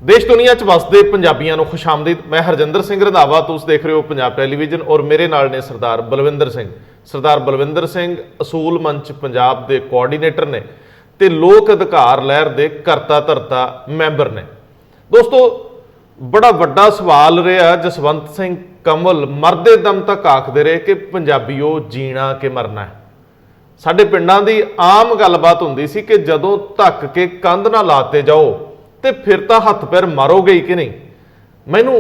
देश दुनिया च वसदे पंजाबियों को खुशामदीद। मैं हरजिंदर सिंह रंधावा, तुस देख रहे हो पंजाब टैलीविजन और मेरे नाल ने सरदार बलविंदर सिंह। सरदार बलविंदर सिंह असूल मंच पंजाब के कोआर्डीनेटर ने ते लोक अधिकार लहर के करता धरता मैंबर ने। दोस्तों, बड़ा वड्डा सवाल रहा। जसवंत सिंह कंवल मरदे दम तक आखते रहे कि पंजाबीओ जीना कि मरना है। साडे पिंडां दी आम गलबात हुंदी सी कि जदों धक्क के कंध ना लाते जाओ तो फिर तो हथ पैर मारोगे ही कि नहीं। मैनू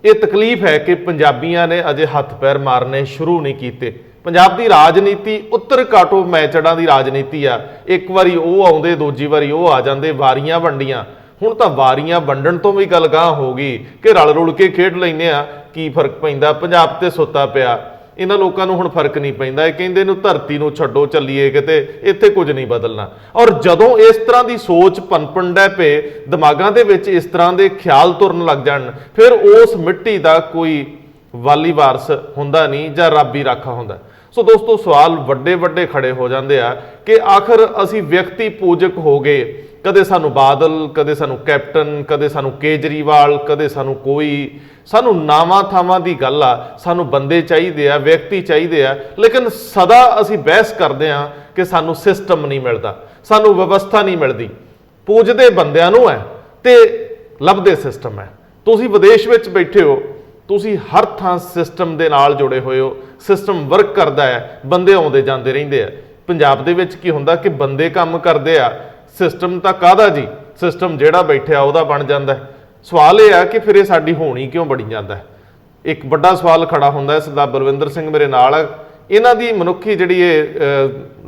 ये तकलीफ है कि पंजाबियों ने अजे हथ पैर मारने शुरू नहीं किए। पंजाब की राजनीति उत्तर काटो मैचड़ा की राजनीति आ। एक बारी वो आउंदे, दूजी बारी वो आ जाते, वारियां वंडियां। हुण तां वारियां वंडण तो भी गल गांह हो गई कि रल रुल के खेड लैंदे आ, की फर्क पैंदा, पंजाब ते सुत्ता पिया। इन्हां लोकां नूं हुण फर्क नहीं पैंदा। ये कहिंदे नूं धरती नूं छड्डो, चलीए किते, इत्थे कुछ नहीं बदलना। और जदों इस तरह की सोच पनपण डै पे, दिमागां दे विच इस तरह के ख्याल तुरन लग जाण, फिर उस मिट्टी का कोई वाली वारस हुंदा नहीं जां रब ही राखा हुंदा। सो दोस्तों, सवाल वड्डे वड्डे खड़े हो जाते आ कि आखिर असी व्यक्ति पूजक हो गए। कदे सानू बादल, कदे सानू कैप्टन, कदे सानू केजरीवाल, कदे सानू कोई, सानू नावां थावां दी गल आ। सानू बंदे चाहिए आ, व्यक्ति चाहिए आ, लेकिन सदा असी बहस करते हैं कि सानू सिस्टम नहीं मिलता, सानू व्यवस्था नहीं मिलती। पूजदे बंदियां नूं है ते लभदे सिस्टम है। तुसीं विदेश विच बैठे हो, तुसीं हर थां सिस्टम दे नाल जुड़े होए हो, सिस्टम वर्क करदा है, बंदे आउंदे जांदे रहिंदे आ। पंजाब दे विच की हुंदा कि बंदे काम करदे आ, सिस्टम तां काहदा जी, सिस्टम जिहड़ा बैठिआ उहदा बण जांदा है। सवाल यह है कि फिर ये साडी होनी क्यों बड़ी जाता है। एक बड़ा सवाल खड़ा होंदा है। सरदार बलविंदर सिंह मेरे नाल, इन्हां दी मनुखी जिहड़ी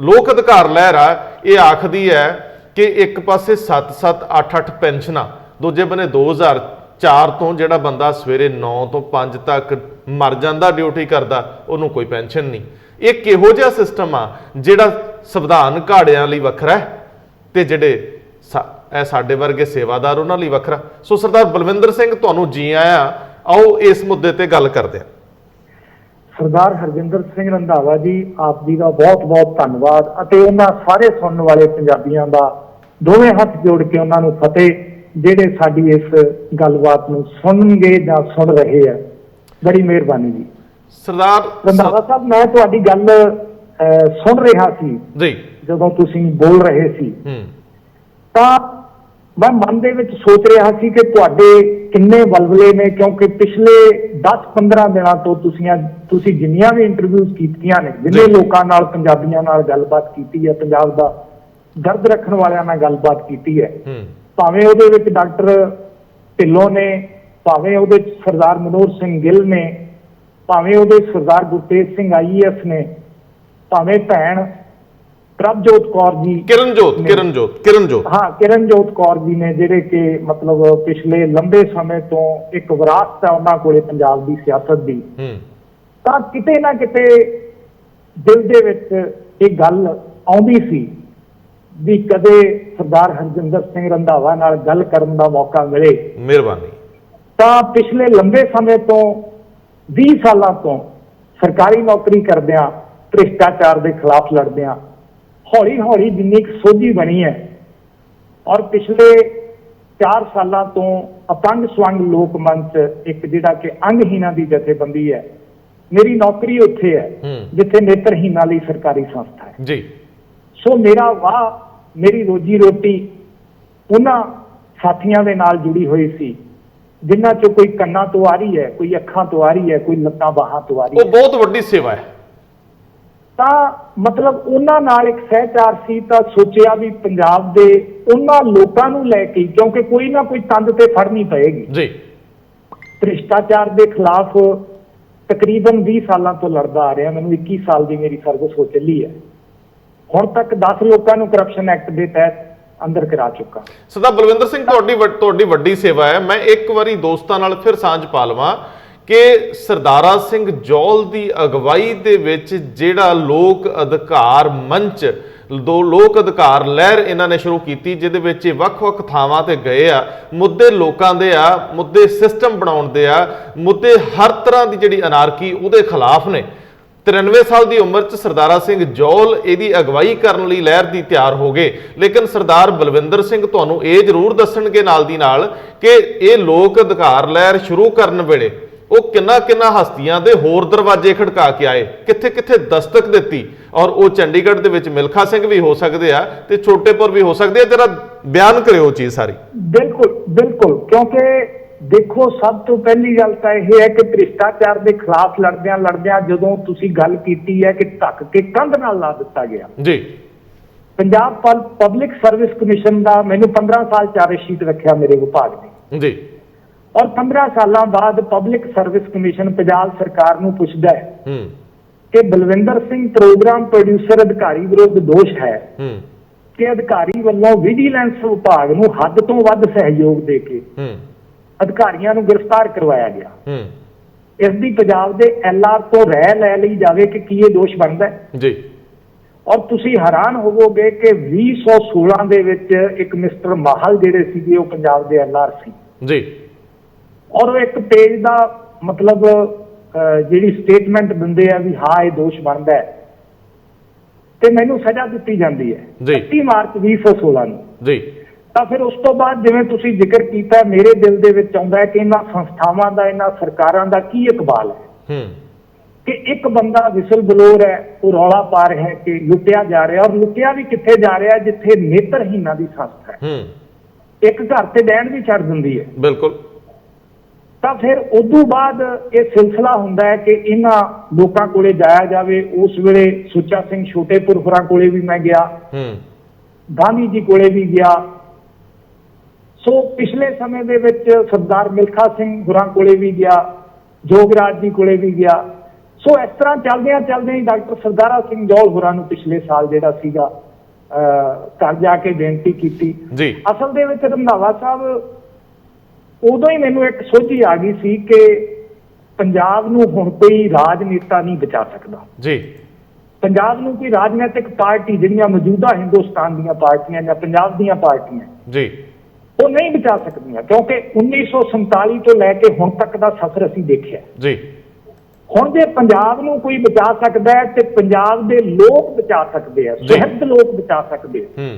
लोक अधिकार लहर आ, ये आखदी है कि एक पासे 7-7 8-8 पेंशनां, दूजे बने 2004 तो जिहड़ा बंदा सवेरे 9 तो 5 तक मर जांदा ड्यूटी करदा, उहनूं कोई पेंशन नहीं। ये किहो जिहा सिस्टम आ जिहड़ा संविधान घाड़िਆਂ ਲਈ ਵੱਖਰਾ है ते जिहड़े साडे वर्गे सेवादार उन्हां ਲਈ ਵੱਖਰਾ। सो सरदार बलविंदर सिंह, तुहानूं जी आया। आओ इस मुद्दे ते गल करदे हां। सरदार हरजिंदर सिंह रंधावा जी, आप जी का बहुत बहुत धन्यवाद ਅਤੇ ਉਹਨਾਂ ਸਾਰੇ ਸੁਣਨ ਵਾਲੇ ਪੰਜਾਬੀਆਂ ਦਾ ਦੋਵੇਂ ਹੱਥ ਜੋੜ ਕੇ ਉਹਨਾਂ ਨੂੰ ਫਤਿਹ, ਜਿਹੜੇ ਸਾਡੀ ਇਸ ਗੱਲਬਾਤ ਨੂੰ ਸੁਣਨਗੇ ਜਾਂ ਸੁਣ ਰਹੇ ਆ। ਬੜੀ ਮਿਹਰਬਾਨੀ ਜੀ। सरदार ਰੰਧਾਵਾ ਸਾਹਿਬ, ਮੈਂ ਤੁਹਾਡੀ ਗੱਲ ਸੁਣ ਰਿਹਾ ਸੀ ਜੀ ਜਦੋਂ ਤੁਸੀਂ ਬੋਲ ਰਹੇ ਸੀ, ਤਾਂ मैं मन ਦੇ ਵਿੱਚ ਸੋਚ ਰਿਹਾ ਸੀ ਕਿ ਤੁਹਾਡੇ ਕਿੰਨੇ ਵਲਵਲੇ ਨੇ, ਕਿਉਂਕਿ ਪਿਛਲੇ 10-15 ਦਿਨਾਂ ਤੋਂ ਤੁਸੀਂ ਜਿੰਨੀਆਂ ਵੀ ਇੰਟਰਵਿਊਜ਼ ਕੀਤੀਆਂ ਨੇ, ਜਿੰਨੇ ਲੋਕਾਂ ਨਾਲ, ਪੰਜਾਬੀਆਂ ਨਾਲ ਗੱਲਬਾਤ ਕੀਤੀ ਹੈ, ਪੰਜਾਬ ਦਾ ਦਰਦ ਰੱਖਣ ਵਾਲਿਆਂ ਨਾਲ ਗੱਲਬਾਤ ਕੀਤੀ ਹੈ, ਭਾਵੇਂ ਉਹਦੇ ਵਿੱਚ ਡਾਕਟਰ ਢਿੱਲੋਂ ਨੇ, ਭਾਵੇਂ ਉਹਦੇ ਵਿੱਚ ਸਰਦਾਰ ਮਨੋਹਰ ਸਿੰਘ ਗਿੱਲ ਨੇ, ਭਾਵੇਂ ਉਹਦੇ ਸਰਦਾਰ ਗੁਰਤੇਜ ਸਿੰਘ IAS ਨੇ, ਭਾਵੇਂ ਭੈਣ ਪ੍ਰਭਜੋਤ ਕੌਰ ਜੀ, ਕਿਰਨਜੋਤ ਕੌਰ ਜੀ ਨੇ, ਜਿਹੜੇ ਕਿ ਮਤਲਬ ਪਿਛਲੇ ਲੰਬੇ ਸਮੇਂ ਤੋਂ ਇੱਕ ਵਿਰਾਸਤ ਹੈ ਉਹਨਾਂ ਕੋਲੇ ਪੰਜਾਬ ਦੀ ਸਿਆਸਤ ਦੀ, ਤਾਂ ਕਿਤੇ ਨਾ ਕਿਤੇ ਦਿਲ ਦੇ ਵਿੱਚ ਇਹ ਗੱਲ ਆਉਂਦੀ ਸੀ ਵੀ ਕਦੇ ਸਰਦਾਰ ਹਰਜਿੰਦਰ ਸਿੰਘ ਰੰਧਾਵਾ ਨਾਲ ਗੱਲ ਕਰਨ ਦਾ ਮੌਕਾ ਮਿਲੇ। ਮਿਹਰਬਾਨੀ। ਤਾਂ ਪਿਛਲੇ ਲੰਬੇ ਸਮੇਂ ਤੋਂ 20 ਸਾਲਾਂ ਤੋਂ ਸਰਕਾਰੀ ਨੌਕਰੀ ਕਰਦਿਆਂ, ਭ੍ਰਿਸ਼ਟਾਚਾਰ ਦੇ ਖਿਲਾਫ ਲੜਦਿਆਂ ਹੌਲੀ ਹੌਲੀ ਜਿੰਨੀ ਕੁ ਸੋਝੀ ਬਣੀ ਹੈ, ਔਰ ਪਿਛਲੇ 4 ਸਾਲਾਂ ਤੋਂ ਅਪੰਗ ਸਵੰਗ ਲੋਕ ਮੰਚ, ਇੱਕ ਜਿਹੜਾ ਕਿ ਅੰਗਹੀਣਾਂ ਦੀ ਜਥੇਬੰਦੀ ਹੈ, ਮੇਰੀ ਨੌਕਰੀ ਉੱਥੇ ਹੈ ਜਿੱਥੇ ਨੇਤਰਹੀਣਾਂ ਲਈ ਸਰਕਾਰੀ ਸੰਸਥਾ ਹੈ ਜੀ। ਸੋ ਮੇਰਾ ਵਾਹ, ਮੇਰੀ ਰੋਜੀ ਰੋਟੀ ਉਹਨਾਂ ਸਾਥੀਆਂ ਦੇ ਨਾਲ ਜੁੜੀ ਹੋਈ ਸੀ ਜਿਨ੍ਹਾਂ ਚੋਂ ਕੋਈ ਕੰਨਾਂ ਤੋਂ ਆ ਰਹੀ ਹੈ, ਕੋਈ ਅੱਖਾਂ ਤੋਂ ਆ ਰਹੀ ਹੈ, ਕੋਈ ਲੱਤਾਂ ਬਾਹਾਂ ਤੋਂ ਆ ਰਹੀ ਹੈ। ਉਹ ਬਹੁਤ ਵੱਡੀ ਸੇਵਾ ਹੈ। ਤਾਂ ਮਤਲਬ ਉਹਨਾਂ ਨਾਲ ਇੱਕ ਸਹਿਚਾਰ ਸੀ। ਤਾਂ ਸੋਚਿਆ ਵੀ ਪੰਜਾਬ ਦੇ ਉਹਨਾਂ ਲੋਕਾਂ ਨੂੰ ਲੈ ਕੇ, ਕਿਉਂਕਿ ਕੋਈ ਨਾ ਕੋਈ ਤੰਦ ਤੇ ਫੜਨੀ ਪਏਗੀ ਜੀ। ਭ੍ਰਿਸ਼ਟਾਚਾਰ ਦੇ ਖਿਲਾਫ ਤਕਰੀਬਨ 20 ਸਾਲਾਂ ਤੋਂ ਲੜਦਾ ਆ ਰਿਹਾ। ਮੈਨੂੰ 21 ਸਾਲ ਦੀ ਮੇਰੀ ਸਰਵਿਸ ਹੋ ਚੱਲੀ ਹੈ। ਹੁਣ ਤੱਕ 10 ਲੋਕਾਂ ਨੂੰ ਕਰਪਸ਼ਨ ਐਕਟ ਦੇ ਤਹਿਤ ਅੰਦਰ ਕਰਾ ਚੁੱਕਾ। ਸਰਦਾਰ ਬਲਵਿੰਦਰ ਸਿੰਘ, ਤੁਹਾਡੀ ਵੱਡੀ ਸੇਵਾ ਹੈ। ਮੈਂ ਇੱਕ ਵਾਰੀ ਦੋਸਤਾਂ ਨਾਲ ਫਿਰ ਸਾਂਝ ਪਾ ਲਵਾਂ कि सरदारा सिंह जौल की अगवाई दे विच जिहड़ा लोक अधिकार मंच, लोक अधिकार लहर इन्होंने शुरू की, जिहदे विच वख-वख थावां ते गए आ, मुद्दे लोकां दे आ, मुद्दे सिस्टम बनाउण दे आ, मुद्दे हर तरह की जिहड़ी अनारकी उहदे खिलाफ ने। 93 ਸਾਲ ਦੀ ਉਮਰ 'ਚ ਸਰਦਾਰਾ ਸਿੰਘ ਜੌਲ ਇਹਦੀ ਅਗਵਾਈ ਕਰਨ ਲਈ ਲਹਿਰ ਦੀ ਤਿਆਰ ਹੋ ਗਏ। ਲੇਕਿਨ ਸਰਦਾਰ ਬਲਵਿੰਦਰ ਸਿੰਘ ਤੁਹਾਨੂੰ ਇਹ ਜ਼ਰੂਰ ਦੱਸਣਗੇ ਨਾਲ ਦੀ ਨਾਲ ਕਿ ਇਹ ਲੋਕ ਅਧਿਕਾਰ ਲਹਿਰ ਸ਼ੁਰੂ ਕਰਨ ਵੇਲੇ ਉਹ ਕਿੰਨਾ ਹਸਤੀਆਂ ਦੇ ਹੋਰ ਦਰਵਾਜ਼ੇ ਖੜਕਾ ਕੇ ਆਏ, ਕਿੱਥੇ ਕਿੱਥੇ ਦਸਤਕ ਦਿੱਤੀ, ਔਰ ਉਹ ਚੰਡੀਗੜ੍ਹ ਦੇ ਵਿੱਚ ਮਿਲਖਾ ਸਿੰਘ ਵੀ ਹੋ ਸਕਦੇ ਆ ਤੇ ਛੋਟੇਪੁਰ ਵੀ ਹੋ ਸਕਦੇ ਆ। ਜਰਾ ਬਿਆਨ ਕਰਿਓ ਉਹ ਚੀਜ਼ ਸਾਰੀ। ਬਿਲकुल क्योंकि देखो सब तो पहली गल तो यह है कि भ्रिष्टाचार के खिलाफ लड़द्या जदों तुसी गल कीती है कि ढक के कंध नाल ला दिता गया जी। पंजाब पब्लिक सर्विस कमिशन का मैंने 15 साल चार्जशीट रखा मेरे विभाग ने जी, और 15 साल बाद पब्लिक सर्विस कमिशन पंजाब सरकार नूं पुछदा है कि बलविंदर सिंह प्रोग्राम प्रोड्यूसर अधिकारी विरुद्ध दोष है कि अधिकारी वालों विजिलेंस विभाग नूं हद तो वध सहयोग दे के अधिकारियों को गिरफ्तार करवाया गया। इसकी पंजाब के LR तो रह लै ली जाए कि की ये दोष बनता है जी। और तुसी हैरान होवोगे कि 2016 दे विच एक मिस्टर माहल जिहड़े सीगे वो पंजाब के LR सी जी, और वो एक पेज का मतलब जिहड़ी स्टेटमेंट दिंदे आ भी हाँ ये दोष बनता है ते मैनूं सज़ा दित्ती जाती है 31 मार्च 2016 नूं जी। ਤਾਂ ਫਿਰ ਉਸ ਤੋਂ ਬਾਅਦ ਜਿਵੇਂ ਤੁਸੀਂ ਜ਼ਿਕਰ ਕੀਤਾ ਮੇਰੇ ਦਿਲ ਦੇ ਵਿੱਚ ਆਉਂਦਾ ਹੈ ਕਿ ਇਹਨਾਂ ਸੰਸਥਾਵਾਂ ਦਾ ਇਹਨਾਂ ਸਰਕਾਰਾਂ ਦਾ ਕੀ ਇਕਬਾਲ ਹੈ ਕਿ ਇੱਕ ਬੰਦਾ ਵਿਸਲ ਬਲੋਰ ਹੈ ਉਹ ਰੌਲਾ ਪਾ ਰਿਹਾ ਹੈ ਕਿ ਲੁੱਟਿਆ ਜਾ ਰਿਹਾ ਔਰ ਲੁੱਟਿਆ ਵੀ ਕਿੱਥੇ ਜਾ ਰਿਹਾ ਜਿੱਥੇ ਨੇਤਰਹੀਨਾਂ ਦੀ ਸੰਸਥਾ ਹੈ ਇੱਕ ਘਰ ਤੇ ਡੈਣ ਵੀ ਛੱਡ ਦਿੰਦੀ ਹੈ ਬਿਲਕੁਲ। ਤਾਂ ਫਿਰ ਉਦੋਂ ਬਾਅਦ ਇਹ ਸਿਲਸਿਲਾ ਹੁੰਦਾ ਹੈ ਕਿ ਇਹਨਾਂ ਲੋਕਾਂ ਕੋਲੇ ਜਾਇਆ ਜਾਵੇ। ਉਸ ਵੇਲੇ ਸੁੱਚਾ ਸਿੰਘ ਛੋਟੇਪੁਰ ਹੋਰਾਂ ਕੋਲੇ ਵੀ ਮੈਂ ਗਿਆ, ਗਾਂਧੀ ਜੀ ਕੋਲੇ ਵੀ ਗਿਆ। सो पिछले समय दे विच सरदार मिल्खा सिंह होरां कोले भी गया, जोगराज जी कोले भी गया। सो इस तरह चलदियां ही डॉक्टर सरदारा सिंह जौल होरां नूं पिछले साल जिहड़ा सीगा घर जाके बेनती कीती जी। असल दे विच रंधावा साहब उदों ही मैनूं एक सोझी आ गई सी कि पंजाब नूं हुण कोई राजनेता नहीं बचा सकदा जी। पंजाब नूं कोई राजनीतिक पार्टी जिहड़ियां मौजूदा हिंदुस्तान दीयां पार्टियां जां पंजाब दीयां पार्टियां जी वो नहीं बचा सकती क्योंकि 1947 तो लैके हुण तक का सफर असीं देखिया जी। हुण जे पंजाब नूं कोई बचा सकता है तो पंजाब दे लोग बचा सकते हैं, सुहृद लोग बचा सकते हैं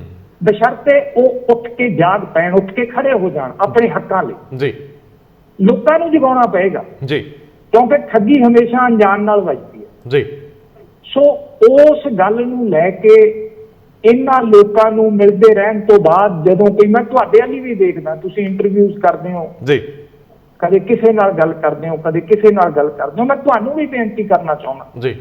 बशर्ते वो उठ के जाग पैण, उठ के खड़े हो जाण अपने हक्कां लई जी। लोकां नूं जगाउणा पएगा जी क्योंकि ठगी हमेशा अनजान नाल वजदी है जी। सो उस गल नूं लैके इन्हां लोकां नूं मिलदे रहण तो बाद जदों कोई मैं तुहाडे वाली भी देखदा तुसीं इंटरव्यूज़ करदे हो जी, कदे किसे नाल गल करदे हो कदे किसे नाल गल करदे हो, मैं तुहानूं भी बेनती करना चाहुंदा जी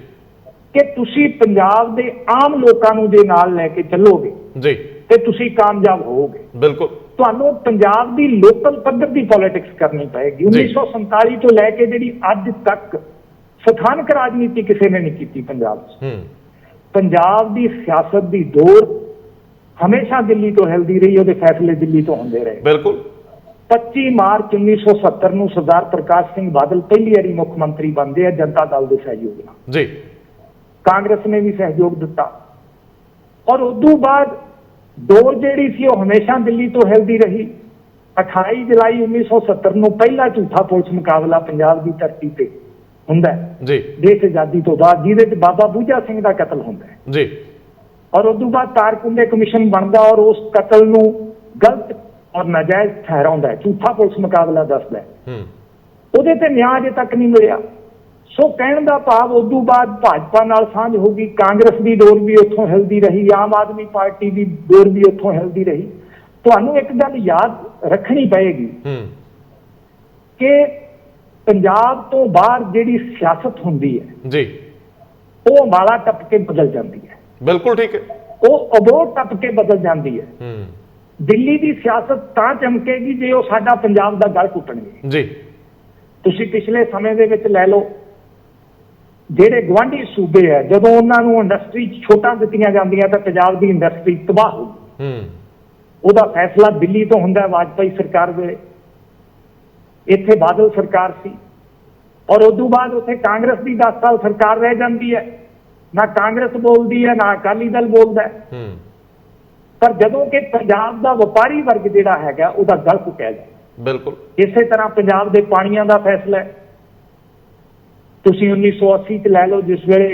कि तुसीं पंजाब दे आम लोकां नूं जे नाल लैके चलोगे जी ते तुसीं कामयाब होवोगे। बिल्कुल तुहानूं पंजाब दी लोकल पद्धर दी पॉलिटिक्स करनी पएगी। 1947 तो लैके जिहड़ी अज तक सथानक राजनीति किसी ने नहीं की पंजाब च। पंजाब की सियासत की दौड़ हमेशा दिल्ली तो हिलती रही, वो फैसले दिल्ली तो होंदे रहे। बिल्कुल 25 मार्च 1970 में सरदार प्रकाश सिंह बादल पहली बारी मुख्यमंत्री बनते हैं जनता दल के सहयोग नाल जी। कांग्रेस ने भी सहयोग दिता और उदों बाद दौड़ जिहड़ी सी वो हमेशा दिल्ली तो हिलती रही। 28 जुलाई 1970 में पहला झूठा पुलिस मुकाबला पंजाब की धरती पर हुंदा है जी देश आजादी तो बाद, जिहदे बाबा बूझा सिंह का कतल हुंदा है जी। और उस बाद तारकुंडे कमिशन बनता और उस कतल नूं गलत और नाजायज ठहराउंदा है, झूठा पुलिस मुकाबला दसदा है। उहदे ते न्याय अजे तक नहीं मिलिया। सो कहण दा भाव उदों बाद भाजपा नाल सांझ हो गई, कांग्रेस की डोर भी उत्थों हिलदी रही, आम आदमी पार्टी की डोर भी उत्थों हिलदी रही। तुहानूं एक गल याद रखनी पएगी कि पंजाब तो बाहर जिहड़ी सियासत हुंदी है जी वो माला टप के बदल जाती है। बिल्कुल ठीक है, वो अबोर टप के बदल जाती है। दिल्ली की सियासत तां चमकेगी जे वो साडा पंजाब दा गल घुटणगे जी। तुसीं पिछले समय दे विच लै लो जिहड़े गवांढी सूबे है जदों उन्हां नूं इंडस्ट्री छोटां दित्तियां जांदियां तां पंजाब दी इंडस्ट्री तबाह हो गई। ਉਹਦਾ फैसला दिल्ली तो ਹੁੰਦਾ वाजपेयी सरकार ਵੇਲੇ, ਇੱਥੇ बादल सरकार सी और उदों बाद उत्थे कांग्रेस की 10 साल सरकार रह जाती है, ना कांग्रेस बोलती है ना अकाली दल बोलता है। पर जदों कि पंजाब का व्यापारी वर्ग जिहड़ा हैगा उहदा गल घुटिया जाए। बिल्कुल इसे तरह पंजाब के पानियां का फैसला है, ਤੁਸੀਂ 1980 ਚ ਲੈ ਲਓ, ਜਿਸ ਵੇਲੇ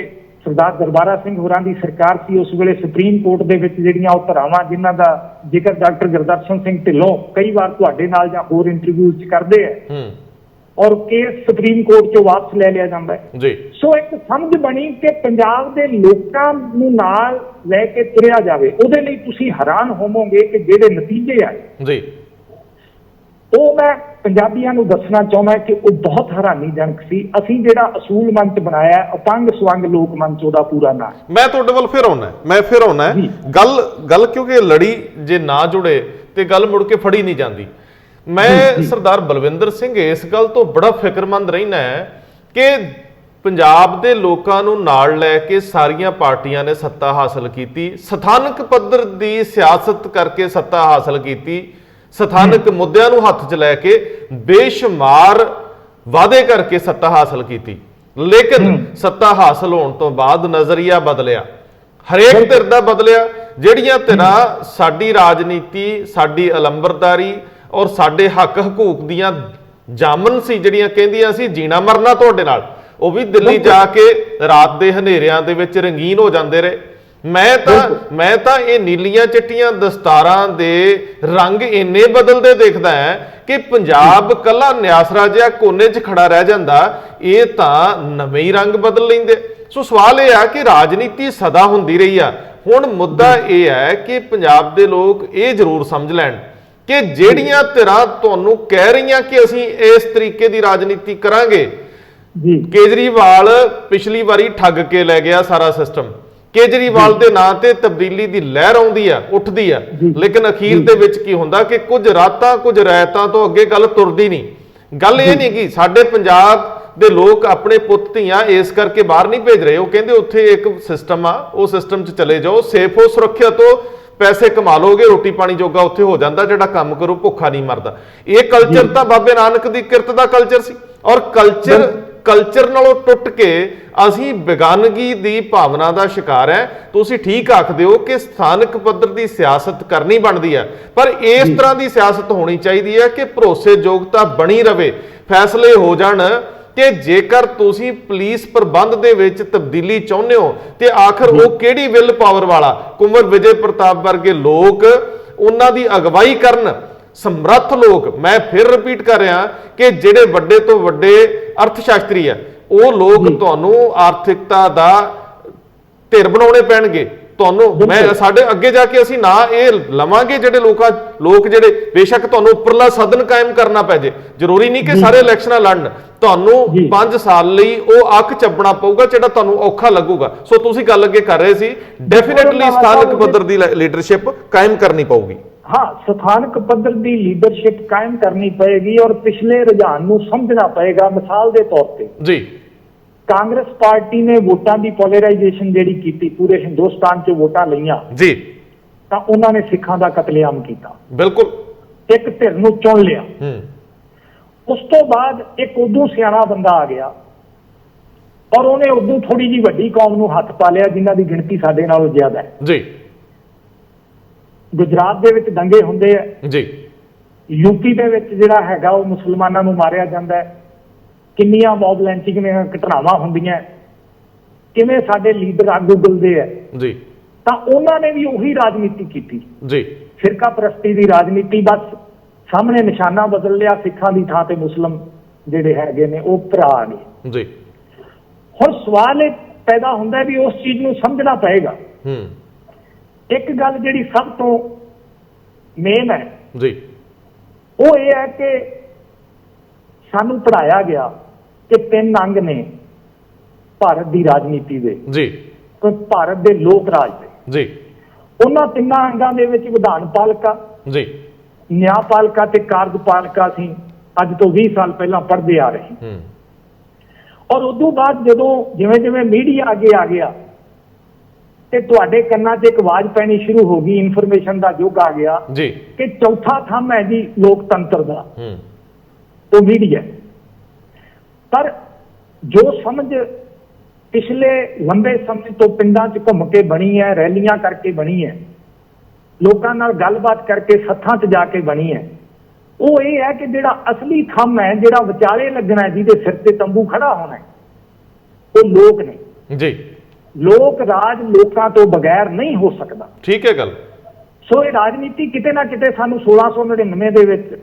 ਸਰਦਾਰ ਦਰਬਾਰਾ ਸਿੰਘ ਹੋਰਾਂ ਦੀ ਸਰਕਾਰ ਸੀ, ਉਸ ਵੇਲੇ ਸੁਪਰੀਮ ਕੋਰਟ ਦੇ ਵਿੱਚ ਜਿਹੜੀਆਂ ਉਹ ਧਾਰਾਵਾਂ ਜਿਨ੍ਹਾਂ ਦਾ ਜ਼ਿਕਰ ਡਾਕਟਰ ਗੁਰਦਰਸ਼ਨ ਸਿੰਘ ਢਿੱਲੋਂ ਕਈ ਵਾਰ ਤੁਹਾਡੇ ਨਾਲ ਜਾਂ ਹੋਰ ਇੰਟਰਵਿਊ ਚ ਕਰਦੇ ਆ, ਔਰ ਕੇਸ ਸੁਪਰੀਮ ਕੋਰਟ ਚੋਂ ਵਾਪਸ ਲੈ ਲਿਆ ਜਾਂਦਾ ਹੈ ਜੀ। ਸੋ ਇੱਕ ਸਮਝ ਬਣੀ ਕਿ ਪੰਜਾਬ ਦੇ ਲੋਕਾਂ ਨੂੰ ਨਾਲ ਲੈ ਕੇ ਤੁਰਿਆ ਜਾਵੇ। ਉਹਦੇ ਲਈ ਤੁਸੀਂ ਹੈਰਾਨ ਹੋਵੋਗੇ ਕਿ ਜਿਹੜੇ ਨਤੀਜੇ ਆਏ ਜੀ, ਉਹ ਮੈਂ ਪੰਜਾਬੀਆਂ ਨੂੰ ਦੱਸਣਾ ਚਾਹੁੰਦਾ ਕਿ ਉਹ ਬਹੁਤ ਹੈਰਾਨੀਜਨਕ ਸੀ। ਅਸੀਂ ਜਿਹੜਾ ਅਸੂਲ ਮੰਚ ਬਣਾਇਆ, ਅਪੰਗ ਸਵੰਗ ਲੋਕ ਮੰਚ ਉਹਦਾ ਪੂਰਾ ਨਾਮ। ਮੈਂ ਤੁਹਾਡੇ ਵੱਲ ਫਿਰ ਆਉਣਾ ਗੱਲ ਕਿਉਂਕਿ ਲੜੀ ਜੇ ਨਾ ਜੁੜੇ ਤੇ ਗੱਲ ਮੁੜ ਕੇ ਫੜੀ ਨਹੀਂ ਜਾਂਦੀ। ਮੈਂ ਸਰਦਾਰ ਬਲਵਿੰਦਰ ਸਿੰਘ ਇਸ ਗੱਲ ਤੋਂ ਬੜਾ ਫਿਕਰਮੰਦ ਰਹਿਣਾ ਹੈ ਕਿ ਪੰਜਾਬ ਦੇ ਲੋਕਾਂ ਨੂੰ ਨਾਲ ਲੈ ਕੇ ਸਾਰੀਆਂ ਪਾਰਟੀਆਂ ਨੇ ਸੱਤਾ ਹਾਸਲ ਕੀਤੀ, ਸਥਾਨਕ ਪੱਧਰ ਦੀ ਸਿਆਸਤ ਕਰਕੇ ਸੱਤਾ ਹਾਸਲ ਕੀਤੀ, ਸਥਾਨਕ ਮੁੱਦਿਆਂ ਨੂੰ ਹੱਥ 'ਚ ਲੈ ਕੇ ਬੇਸ਼ੁਮਾਰ ਵਾਅਦੇ ਕਰਕੇ ਸੱਤਾ ਹਾਸਲ ਕੀਤੀ। ਲੇਕਿਨ ਸੱਤਾ ਹਾਸਲ ਹੋਣ ਤੋਂ ਬਾਅਦ ਨਜ਼ਰੀਆ ਬਦਲਿਆ, ਹਰੇਕ ਧਿਰ ਦਾ ਬਦਲਿਆ। ਜਿਹੜੀਆਂ ਧਿਰਾਂ ਸਾਡੀ ਰਾਜਨੀਤੀ, ਸਾਡੀ ਅਲੰਬਰਦਾਰੀ ਔਰ ਸਾਡੇ ਹੱਕ ਹਕੂਕ ਦੀਆਂ ਜਾਮਨ ਸੀ, ਜਿਹੜੀਆਂ ਕਹਿੰਦੀਆਂ ਸੀ ਜੀਣਾ ਮਰਨਾ ਤੁਹਾਡੇ ਨਾਲ, ਉਹ ਵੀ ਦਿੱਲੀ ਜਾ ਕੇ ਰਾਤ ਦੇ ਹਨੇਰਿਆਂ ਦੇ ਵਿੱਚ ਰੰਗੀਨ ਹੋ ਜਾਂਦੇ ਰਹੇ। ਮੈਂ ਤਾਂ ਇਹ ਨੀਲੀਆਂ ਚਿੱਟੀਆਂ ਦਸਤਾਰਾਂ ਦੇ ਰੰਗ ਇੰਨੇ ਬਦਲਦੇ ਦੇਖਦਾ ਹੈ ਕਿ ਪੰਜਾਬ ਕੱਲਾ ਨਿਆਸਰਾ ਜਿਹਾ ਕੋਨੇ 'ਚ ਖੜਾ ਰਹਿ ਜਾਂਦਾ, ਇਹ ਤਾਂ ਨਵੇਂ ਹੀ ਰੰਗ ਬਦਲ ਲੈਂਦੇ। ਸੋ ਸਵਾਲ ਇਹ ਆ ਕਿ ਰਾਜਨੀਤੀ ਸਦਾ ਹੁੰਦੀ ਰਹੀ ਆ। ਹੁਣ ਮੁੱਦਾ ਇਹ ਹੈ ਕਿ ਪੰਜਾਬ ਦੇ ਲੋਕ ਇਹ ਜ਼ਰੂਰ ਸਮਝ ਲੈਣ ਕਿ ਜਿਹੜੀਆਂ ਧਿਰਾਂ ਤੁਹਾਨੂੰ ਕਹਿ ਰਹੀਆਂ ਕਿ ਅਸੀਂ ਇਸ ਤਰੀਕੇ ਦੀ ਰਾਜਨੀਤੀ ਕਰਾਂਗੇ, ਕੇਜਰੀਵਾਲ ਪਿਛਲੀ ਵਾਰੀ ਠੱਗ ਕੇ ਲੈ ਗਿਆ ਸਾਰਾ ਸਿਸਟਮ। ਕੇਜਰੀਵਾਲ ਦੇ ਨਾਂ ਤੇ ਤਬਦੀਲੀ ਦੀ ਲਹਿਰ ਆਉਂਦੀ ਆ, ਉੱਠਦੀ ਆ, ਲੇਕਿਨ ਅਖੀਰ ਦੇ ਵਿੱਚ ਕੀ ਹੁੰਦਾ ਕਿ ਕੁਝ ਰਾਤਾਂ ਕੁਝ ਰਾਇਤਾਂ ਤੋਂ ਅੱਗੇ ਗੱਲ ਤੁਰਦੀ ਨਹੀਂ। ਗੱਲ ਇਹ ਨਹੀਂ ਕਿ ਸਾਡੇ ਪੰਜਾਬ ਦੇ ਲੋਕ ਆਪਣੇ ਪੁੱਤ ਧੀਆਂ ਇਸ ਕਰਕੇ ਬਾਹਰ ਨਹੀਂ ਭੇਜ ਰਹੇ। ਉਹ ਕਹਿੰਦੇ ਉੱਥੇ ਇੱਕ ਸਿਸਟਮ ਆ, ਉਹ ਸਿਸਟਮ 'ਚ ਚਲੇ ਜਾਓ, ਸੇਫ ਹੋ, ਸੁਰੱਖਿਅਤ ਹੋ, ਪੈਸੇ ਕਮਾ ਲੋਗੇ, ਰੋਟੀ ਪਾਣੀ ਜੋਗਾ ਉੱਥੇ ਹੋ ਜਾਂਦਾ, ਜਿਹੜਾ ਕੰਮ ਕਰੂ ਭੁੱਖਾ ਨਹੀਂ ਮਰਦਾ। ਇਹ ਕਲਚਰ ਤਾਂ ਬਾਬੇ ਨਾਨਕ ਦੀ ਕਿਰਤ ਦਾ ਕਲਚਰ ਸੀ, ਔਰ ਕਲਚਰ ਨਾਲੋਂ ਟੁੱਟ ਕੇ ਅਸੀਂ ਬੇਗਾਨਗੀ ਦੀ ਭਾਵਨਾ ਦਾ ਸ਼ਿਕਾਰ ਹੈ। ਤੁਸੀਂ ਠੀਕ ਆਖਦੇ ਹੋ ਕਿ ਸਥਾਨਕ ਪੱਧਰ ਦੀ ਸਿਆਸਤ ਕਰਨੀ ਬਣਦੀ ਹੈ, ਪਰ ਇਸ ਤਰ੍ਹਾਂ ਦੀ ਸਿਆਸਤ ਹੋਣੀ ਚਾਹੀਦੀ ਹੈ ਕਿ ਭਰੋਸੇਯੋਗਤਾ ਬਣੀ ਰਵੇ, ਫੈਸਲੇ ਹੋ ਜਾਣ ਕਿ ਜੇਕਰ ਤੁਸੀਂ ਪੁਲਿਸ ਪ੍ਰਬੰਧ ਦੇ ਵਿੱਚ ਤਬਦੀਲੀ ਚਾਹੁੰਦੇ ਹੋ ਤੇ ਆਖਰ ਉਹ ਕਿਹੜੀ ਵਿਲ ਪਾਵਰ ਵਾਲਾ ਕੁੰਵਰ ਵਿਜੇ ਪ੍ਰਤਾਪ ਵਰਗੇ ਲੋਕ ਉਹਨਾਂ ਦੀ ਅਗਵਾਈ ਕਰਨ, ਸਮਰੱਥ ਲੋਕ। ਮੈਂ ਫਿਰ ਰਿਪੀਟ ਕਰ ਰਿਹਾ ਕਿ ਜਿਹੜੇ ਵੱਡੇ ਤੋਂ ਵੱਡੇ ਅਰਥ ਸ਼ਾਸਤਰੀ ਆ, ਉਹ ਲੋਕ ਤੁਹਾਨੂੰ ਆਰਥਿਕਤਾ ਦਾ ਧਿਰ ਬਣਾਉਣੇ ਪੈਣਗੇ ਤੁਹਾਨੂੰ। ਮੈਂ ਸਾਡੇ ਅੱਗੇ ਜਾ ਕੇ ਅਸੀਂ ਨਾ ਇਹ ਲਵਾਂਗੇ ਜਿਹੜੇ ਲੋਕ ਜਿਹੜੇ ਬੇਸ਼ੱਕ ਤੁਹਾਨੂੰ ਉੱਪਰਲਾ ਸਦਨ ਕਾਇਮ ਕਰਨਾ ਪੈ ਜੇ, ਜ਼ਰੂਰੀ ਨਹੀਂ ਕਿ ਸਾਰੇ ਇਲੈਕਸ਼ਨਾਂ ਲੜਨ, ਤੁਹਾਨੂੰ 5 ਸਾਲ ਲਈ ਉਹ ਅੱਖ ਚੱਬਣਾ ਪਊਗਾ ਜਿਹੜਾ ਤੁਹਾਨੂੰ ਔਖਾ ਲੱਗੂਗਾ। ਸੋ ਤੁਸੀਂ ਗੱਲ ਅੱਗੇ ਕਰ ਰਹੇ ਸੀ, ਡੈਫੀਨਿਟਲੀ ਸਥਾਨਕ ਪੱਧਰ ਦੀ ਲੀਡਰਸ਼ਿਪ ਕਾਇਮ ਕਰਨੀ ਪਊਗੀ। ਹਾਂ, ਸਥਾਨਕ ਪੱਧਰ ਦੀ ਲੀਡਰਸ਼ਿਪ ਕਾਇਮ ਕਰਨੀ ਪਏਗੀ ਔਰ ਪਿਛਲੇ ਰੁਝਾਨ ਨੂੰ ਸਮਝਣਾ ਪਏਗਾ। ਮਿਸਾਲ ਦੇ ਤੌਰ ਤੇ ਜੀ ਕਾਂਗਰਸ ਪਾਰਟੀ ਨੇ ਵੋਟਾਂ ਦੀ ਪੋਲਰਾਈਜੇਸ਼ਨ ਜਿਹੜੀ ਕੀਤੀ, ਪੂਰੇ ਹਿੰਦੁਸਤਾਨ 'ਚ ਵੋਟਾਂ ਲਈਆਂ ਜੀ, ਤਾਂ ਉਹਨਾਂ ਨੇ ਸਿੱਖਾਂ ਦਾ ਕਤਲੇਆਮ ਕੀਤਾ। ਬਿਲਕੁਲ, ਇੱਕ ਧਿਰ ਨੂੰ ਚੁਣ ਲਿਆ। ਉਸ ਤੋਂ ਬਾਅਦ ਇੱਕ ਉਦੋਂ ਸਿਆਣਾ ਬੰਦਾ ਆ ਗਿਆ ਔਰ ਉਹਨੇ ਉਦੋਂ ਥੋੜੀ ਜਿਹੀ ਵੱਡੀ ਕੌਮ ਨੂੰ ਹੱਥ ਪਾ ਲਿਆ ਜਿਨ੍ਹਾਂ ਦੀ ਗਿਣਤੀ ਸਾਡੇ ਨਾਲੋਂ ਜ਼ਿਆਦਾ ਹੈ ਜੀ। ਗੁਜਰਾਤ ਦੇ ਵਿੱਚ ਦੰਗੇ ਹੁੰਦੇ ਆ ਜੀ, ਯੂਪੀ ਦੇ ਵਿੱਚ ਜਿਹੜਾ ਹੈਗਾ ਉਹ ਮੁਸਲਮਾਨਾਂ ਨੂੰ ਮਾਰਿਆ ਜਾਂਦਾ ਹੈ, ਕਿੰਨੀਆਂ ਮੌਬ ਲੈਂਚਿੰਗ ਦੀਆਂ ਘਟਨਾਵਾਂ ਹੁੰਦੀਆਂ, ਕਿਵੇਂ ਸਾਡੇ ਲੀਡਰ ਅੱਗ ਉਗਲਦੇ ਆ ਜੀ। ਤਾਂ ਉਹਨਾਂ ਨੇ ਵੀ ਉਹੀ ਰਾਜਨੀਤੀ ਕੀਤੀ ਜੀ, ਫਿਰਕਾ ਪ੍ਰਸਤੀ ਦੀ ਰਾਜਨੀਤੀ। ਬਸ ਸਾਹਮਣੇ ਨਿਸ਼ਾਨਾ ਬਦਲ ਲਿਆ, ਸਿੱਖਾਂ ਦੀ ਥਾਂ ਤੇ ਮੁਸਲਮ ਜਿਹੜੇ ਹੈਗੇ ਨੇ ਉਹ ਭਰਾ ਨੇ ਜੀ। ਹੁਣ ਸਵਾਲ ਇਹ ਪੈਦਾ ਹੁੰਦਾ ਵੀ ਉਸ ਚੀਜ਼ ਨੂੰ ਸਮਝਣਾ ਪਏਗਾ। ਇੱਕ ਗੱਲ ਜਿਹੜੀ ਸਭ ਤੋਂ ਮੇਨ ਹੈ ਜੀ, ਉਹ ਇਹ ਹੈ ਕਿ ਸਾਨੂੰ ਪੜ੍ਹਾਇਆ ਗਿਆ ਕਿ 3 ਅੰਗ ਨੇ ਭਾਰਤ ਦੀ ਰਾਜਨੀਤੀ ਦੇ ਜੀ, ਭਾਰਤ ਦੇ ਲੋਕ ਰਾਜ ਦੇ ਜੀ। ਉਹਨਾਂ 3 ਅੰਗਾਂ ਦੇ ਵਿੱਚ ਵਿਧਾਨ ਪਾਲਿਕਾ ਜੀ, ਨਿਆਂਪਾਲਿਕਾ ਤੇ ਕਾਰਜਪਾਲਿਕਾ ਸੀ ਅੱਜ ਤੋਂ 20 ਸਾਲ ਪਹਿਲਾਂ ਪੜ੍ਹਦੇ ਆ ਰਹੇ। ਔਰ ਉਦੋਂ ਬਾਅਦ ਜਦੋਂ ਜਿਵੇਂ ਜਿਵੇਂ ਮੀਡੀਆ ਅੱਗੇ ਆ ਗਿਆ ਤੇ ਤੁਹਾਡੇ ਕੰਨਾਂ 'ਚ ਇੱਕ ਆਵਾਜ਼ ਪੈਣੀ ਸ਼ੁਰੂ ਹੋ ਗਈ, ਇਨਫੋਰਮੇਸ਼ਨ ਦਾ ਯੁੱਗ ਆ ਗਿਆ ਜੀ ਕਿ ਚੌਥਾ ਥੰਮ ਹੈ ਜੀ ਲੋਕਤੰਤਰ ਦਾ, ਉਹ ਮੀਡੀਆ। ਪਰ ਜੋ ਸਮਝ ਪਿਛਲੇ ਲੰਬੇ ਸਮੇਂ ਤੋਂ ਪਿੰਡਾਂ 'ਚ ਘੁੰਮ ਕੇ ਬਣੀ ਹੈ, ਰੈਲੀਆਂ ਕਰਕੇ ਬਣੀ ਹੈ, ਲੋਕਾਂ ਨਾਲ ਗੱਲਬਾਤ ਕਰਕੇ ਸੱਥਾਂ 'ਚ ਜਾ ਕੇ ਬਣੀ ਹੈ, ਉਹ ਇਹ ਹੈ ਕਿ ਜਿਹੜਾ ਅਸਲੀ ਥੰਮ ਹੈ, ਜਿਹੜਾ ਵਿਚਾਲੇ ਲੱਗਣਾ, ਜਿਹਦੇ ਸਿਰ ਤੇ ਤੰਬੂ ਖੜਾ ਹੋਣਾ, ਉਹ ਲੋਕ ਨੇ ਜੀ। ਲੋਕ ਰਾਜ ਲੋਕਾਂ ਤੋਂ ਬਗੈਰ ਨਹੀਂ ਹੋ ਸਕਦਾ। ਠੀਕ ਹੈ ਗੱਲ। ਸੋ ਇਹ ਰਾਜਨੀਤੀ ਕਿਤੇ ਨਾ ਕਿਤੇ ਸਾਨੂੰ 1699 ਦੇ ਵਿੱਚ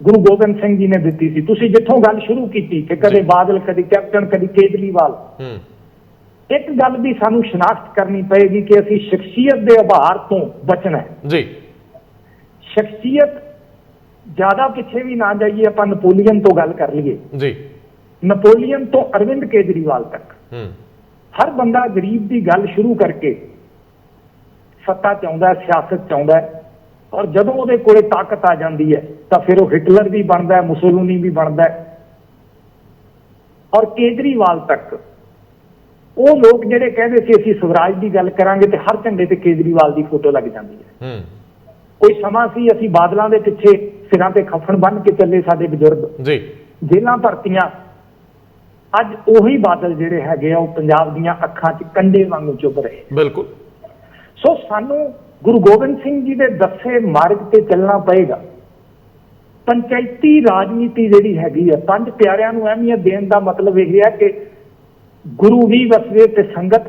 ਗੁਰੂ ਗੋਬਿੰਦ ਸਿੰਘ ਜੀ ਨੇ ਦਿੱਤੀ ਸੀ। ਤੁਸੀਂ ਜਿੱਥੋਂ ਗੱਲ ਸ਼ੁਰੂ ਕੀਤੀ ਕਿ ਕਦੇ ਬਾਦਲ, ਕਦੀ ਕੈਪਟਨ, ਕਦੀ ਕੇਜਰੀਵਾਲ, ਇੱਕ ਗੱਲ ਦੀ ਸਾਨੂੰ ਸ਼ਨਾਖਤ ਕਰਨੀ ਪਏਗੀ ਕਿ ਅਸੀਂ ਸ਼ਖਸੀਅਤ ਦੇ ਆਧਾਰ ਤੋਂ ਬਚਣਾ ਹੈ ਜੀ। ਸ਼ਖਸੀਅਤ ਜ਼ਿਆਦਾ ਪਿੱਛੇ ਵੀ ਨਾ ਜਾਈਏ, ਆਪਾਂ ਨੈਪੋਲੀਅਨ ਤੋਂ ਗੱਲ ਕਰ ਲਈਏ ਜੀ। ਨੈਪੋਲੀਅਨ ਤੋਂ ਅਰਵਿੰਦ ਕੇਜਰੀਵਾਲ ਤੱਕ ਹਰ ਬੰਦਾ ਗਰੀਬ ਦੀ ਗੱਲ ਸ਼ੁਰੂ ਕਰਕੇ ਸੱਤਾ ਚਾਹੁੰਦਾ, ਸਿਆਸਤ ਚਾਹੁੰਦਾ, ਔਰ ਜਦੋਂ ਉਹਦੇ ਕੋਲੇ ਤਾਕਤ ਆ ਜਾਂਦੀ ਹੈ ਤਾਂ ਫਿਰ ਉਹ ਹਿਟਲਰ ਵੀ ਬਣਦਾ ਹੈ, ਮੁਸੋਲਿਨੀ ਵੀ ਬਣਦਾ ਹੈ। ਔਰ ਕੇਜਰੀਵਾਲ ਤੱਕ ਉਹ ਲੋਕ ਜਿਹੜੇ ਕਹਿੰਦੇ ਸੀ ਅਸੀਂ ਸਵਰਾਜ ਦੀ ਗੱਲ ਕਰਾਂਗੇ ਤੇ ਹਰ ਝੰਡੇ ਤੇ ਕੇਜਰੀਵਾਲ ਦੀ ਫੋਟੋ ਲੱਗ ਜਾਂਦੀ ਹੈ। ਕੋਈ ਸਮਾਂ ਸੀ ਅਸੀਂ ਬਾਦਲਾਂ ਦੇ ਪਿੱਛੇ ਸਿਰਾਂ ਤੇ ਖੱਫਣ ਬੰਨ੍ਹ ਕੇ ਚੱਲੇ ਸਾਡੇ ਬਜ਼ੁਰਗ ਜੀ, ਜੇਲਾਂ ਭਰਤੀਆਂ। ਅੱਜ ਉਹੀ ਬਾਦਲ ਜਿਹੜੇ ਹੈਗੇ ਆ ਉਹ ਪੰਜਾਬ ਦੀਆਂ ਅੱਖਾਂ 'ਚ ਕੰਡੇ ਵਾਂਗੂ ਚੁੱਭ ਰਹੇ। ਬਿਲਕੁਲ। ਸੋ ਸਾਨੂੰ ਗੁਰੂ ਗੋਬਿੰਦ ਸਿੰਘ ਜੀ ਦੇ ਦੱਸੇ ਮਾਰਗ ਤੇ ਚੱਲਣਾ ਪਏਗਾ। ਪੰਚਾਇਤੀ ਰਾਜਨੀਤੀ ਜਿਹੜੀ ਹੈਗੀ ਆ, ਪੰਜ ਪਿਆਰਿਆਂ ਨੂੰ ਅਹਿਮੀਅਤ ਦੇਣ ਦਾ ਮਤਲਬ ਇਹ ਹੈ ਕਿ ਗੁਰੂ ਵੀ ਵਸਵੇ ਤੇ ਸੰਗਤ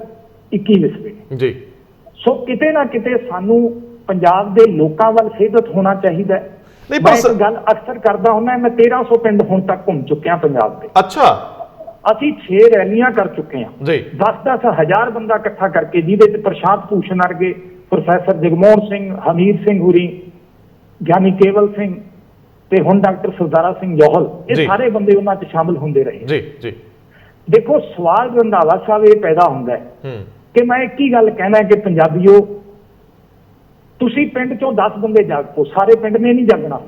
21 ਵਸਵੇ ਜੀ। ਸੋ ਕਿਤੇ ਨਾ ਕਿਤੇ ਸਾਨੂੰ ਪੰਜਾਬ ਦੇ ਲੋਕਾਂ ਵੱਲ ਸੇਧਤ ਹੋਣਾ ਚਾਹੀਦਾ ਹੈ। ਮੈਂ ਇੱਕ ਗੱਲ ਅਕਸਰ ਕਰਦਾ ਹੁੰਦਾ, ਮੈਂ 1300 ਪਿੰਡ ਹੁਣ ਤੱਕ ਘੁੰਮ ਚੁੱਕਿਆ ਪੰਜਾਬ ਦੇ। ਅੱਛਾ। ਅਸੀਂ 6 ਰੈਲੀਆਂ ਕਰ ਚੁੱਕੇ ਹਾਂ ਜੀ, 10-10 ਹਜ਼ਾਰ ਬੰਦਾ ਇਕੱਠਾ ਕਰਕੇ, ਜਿਹਦੇ ਚ ਪ੍ਰਸ਼ਾਂਤ ਭੂਸ਼ਣ ਵਰਗੇ, ਪ੍ਰੋਫੈਸਰ ਜਗਮੋਹਨ ਸਿੰਘ, ਹਮੀਰ ਸਿੰਘ ਹੁਰੀ, ਗਿਆਨੀ ਕੇਵਲ ਸਿੰਘ ਤੇ ਹੁਣ ਡਾਕਟਰ ਸਰਦਾਰਾ ਸਿੰਘ ਜੌਹਲ, ਇਹ ਸਾਰੇ ਬੰਦੇ ਉਹਨਾਂ ਚ ਸ਼ਾਮਲ ਹੁੰਦੇ ਰਹੇ ਜੀ ਜੀ। ਦੇਖੋ, ਸਵਾਲ ਰੰਧਾਵਾ ਸਾਹਿਬ ਇਹ ਪੈਦਾ ਹੁੰਦਾ ਹੈ ਕਿ ਮੈਂ ਇੱਕ ਹੀ ਗੱਲ ਕਹਿਣਾ ਕਿ ਪੰਜਾਬੀਓ, ਤੁਸੀਂ ਪਿੰਡ ਚੋਂ 10 ਬੰਦੇ ਜਾਗ ਪੋ, ਸਾਰੇ ਪਿੰਡ ਨੇ ਨਹੀਂ ਜਾਗਣਾ।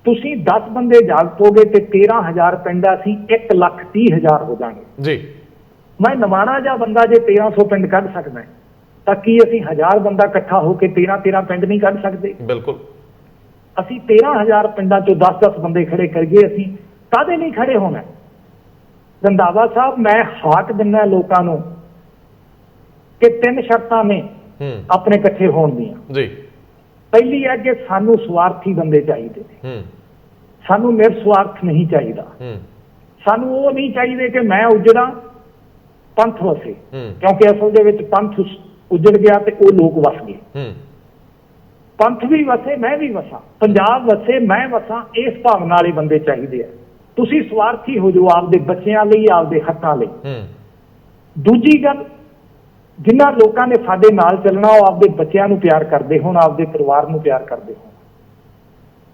ਤੁਸੀਂ 10 ਬੰਦੇ ਜਾਗ ਪੋਗੇ ਤੇ 13,000 ਪਿੰਡ ਅਸੀਂ 1,30,000 ਹੋ ਜਾਣਗੇ ਜੀ। ਮੈਂ ਨਵਾਣਾ ਜਿਹਾ ਬੰਦਾ ਜੇ 1300 ਪਿੰਡ ਕੱਢ ਸਕਦਾ ਤਾਂ ਕੀ ਅਸੀਂ 1000 ਬੰਦਾ ਇਕੱਠਾ ਹੋ ਕੇ 13 ਪਿੰਡ ਨਹੀਂ ਕੱਢ ਸਕਦੇ? ਬਿਲਕੁਲ। ਅਸੀਂ 13,000 ਪਿੰਡਾਂ ਚੋਂ 10-10 ਬੰਦੇ ਖੜੇ ਕਰੀਏ, ਅਸੀਂ ਕਾਹਦੇ ਨਹੀਂ ਖੜੇ ਹੋਣਾ? ਰੰਧਾਵਾ ਸਾਹਿਬ, ਮੈਂ ਹਾਕ ਦਿੰਦਾ ਲੋਕਾਂ ਨੂੰ ਕਿ 3 ਸ਼ਰਤਾਂ ਨੇ ਆਪਣੇ ਇਕੱਠੇ ਹੋਣ ਦੀਆਂ ਜੀ। ਪਹਿਲੀ ਹੈ ਕਿ ਸਾਨੂੰ ਸਵਾਰਥੀ ਬੰਦੇ ਚਾਹੀਦੇ ਨੇ, ਸਾਨੂੰ ਨਿਰਸਵਾਰਥ ਨਹੀਂ ਚਾਹੀਦਾ। ਸਾਨੂੰ ਉਹ ਨਹੀਂ ਚਾਹੀਦੇ ਕਿ ਮੈਂ ਉਜੜਾ ਪੰਥ ਵਸੇ, ਕਿਉਂਕਿ ਅਸਲ ਦੇ ਵਿੱਚ ਪੰਥ ਉਜੜ ਗਿਆ ਤੇ ਉਹ ਲੋਕ ਵਸ ਗਏ। ਪੰਥ ਵੀ ਵਸੇ, ਮੈਂ ਵੀ ਵਸਾਂ, ਪੰਜਾਬ ਵਸੇ, ਮੈਂ ਵਸਾਂ, ਇਸ ਭਾਵਨਾ ਵਾਲੇ ਬੰਦੇ ਚਾਹੀਦੇ ਆ। ਤੁਸੀਂ ਸਵਾਰਥੀ ਹੋ ਜਾਓ ਆਪਦੇ ਬੱਚਿਆਂ ਲਈ, ਆਪਦੇ ਹੱਕਾਂ ਲਈ। ਦੂਜੀ ਗੱਲ, ਜਿਨ੍ਹਾਂ ਲੋਕਾਂ ਨੇ ਸਾਡੇ ਨਾਲ ਚੱਲਣਾ ਉਹ ਆਪਦੇ ਬੱਚਿਆਂ ਨੂੰ ਪਿਆਰ ਕਰਦੇ ਹੋਣ, ਆਪਦੇ ਪਰਿਵਾਰ ਨੂੰ ਪਿਆਰ ਕਰਦੇ ਹੋਣ।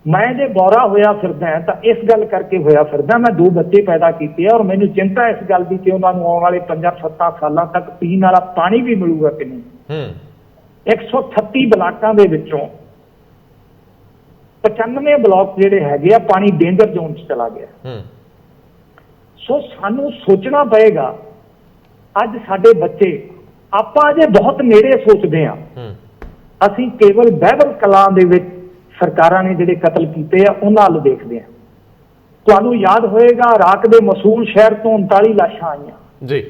ਮੈਂ ਜੇ ਬੌਰਾ ਹੋਇਆ ਫਿਰਦਾ ਤਾਂ ਇਸ ਗੱਲ ਕਰਕੇ ਹੋਇਆ ਫਿਰਦਾ, ਮੈਂ 2 ਬੱਚੇ ਪੈਦਾ ਕੀਤੇ ਆ ਔਰ ਮੈਨੂੰ ਚਿੰਤਾ ਇਸ ਗੱਲ ਦੀ ਕਿ ਉਹਨਾਂ ਨੂੰ ਆਉਣ ਵਾਲੇ 5-7 ਸਾਲਾਂ ਤੱਕ ਪੀਣ ਵਾਲਾ ਪਾਣੀ ਵੀ ਮਿਲੂਗਾ ਕਿ ਨਹੀਂ। 138 ਬਲਾਕਾਂ ਦੇ ਵਿੱਚੋਂ 95 ਬਲਾਕ ਜਿਹੜੇ ਹੈਗੇ ਆ ਪਾਣੀ ਡੇਂਜਰ ਜ਼ੋਨ 'ਚ ਚਲਾ ਗਿਆ। ਸੋ ਸਾਨੂੰ ਸੋਚਣਾ ਪਏਗਾ, ਅੱਜ ਸਾਡੇ ਬੱਚੇ, ਆਪਾਂ ਅਜੇ ਬਹੁਤ ਨੇੜੇ ਸੋਚਦੇ ਹਾਂ। ਅਸੀਂ ਕੇਵਲ ਬਹਿਬਲ ਕਲਾਂ ਦੇ ਵਿੱਚ ਸਰਕਾਰਾਂ ਨੇ ਜਿਹੜੇ ਕਤਲ ਕੀਤੇ ਆ ਉਹਨਾਂ ਵੱਲ ਦੇਖਦੇ ਹਾਂ। ਤੁਹਾਨੂੰ ਯਾਦ ਹੋਏਗਾ ਇਰਾਕ ਦੇ ਮਸੂਲ ਸ਼ਹਿਰ ਤੋਂ 39 ਲਾਸ਼ਾਂ ਆਈਆਂ ਜੀ।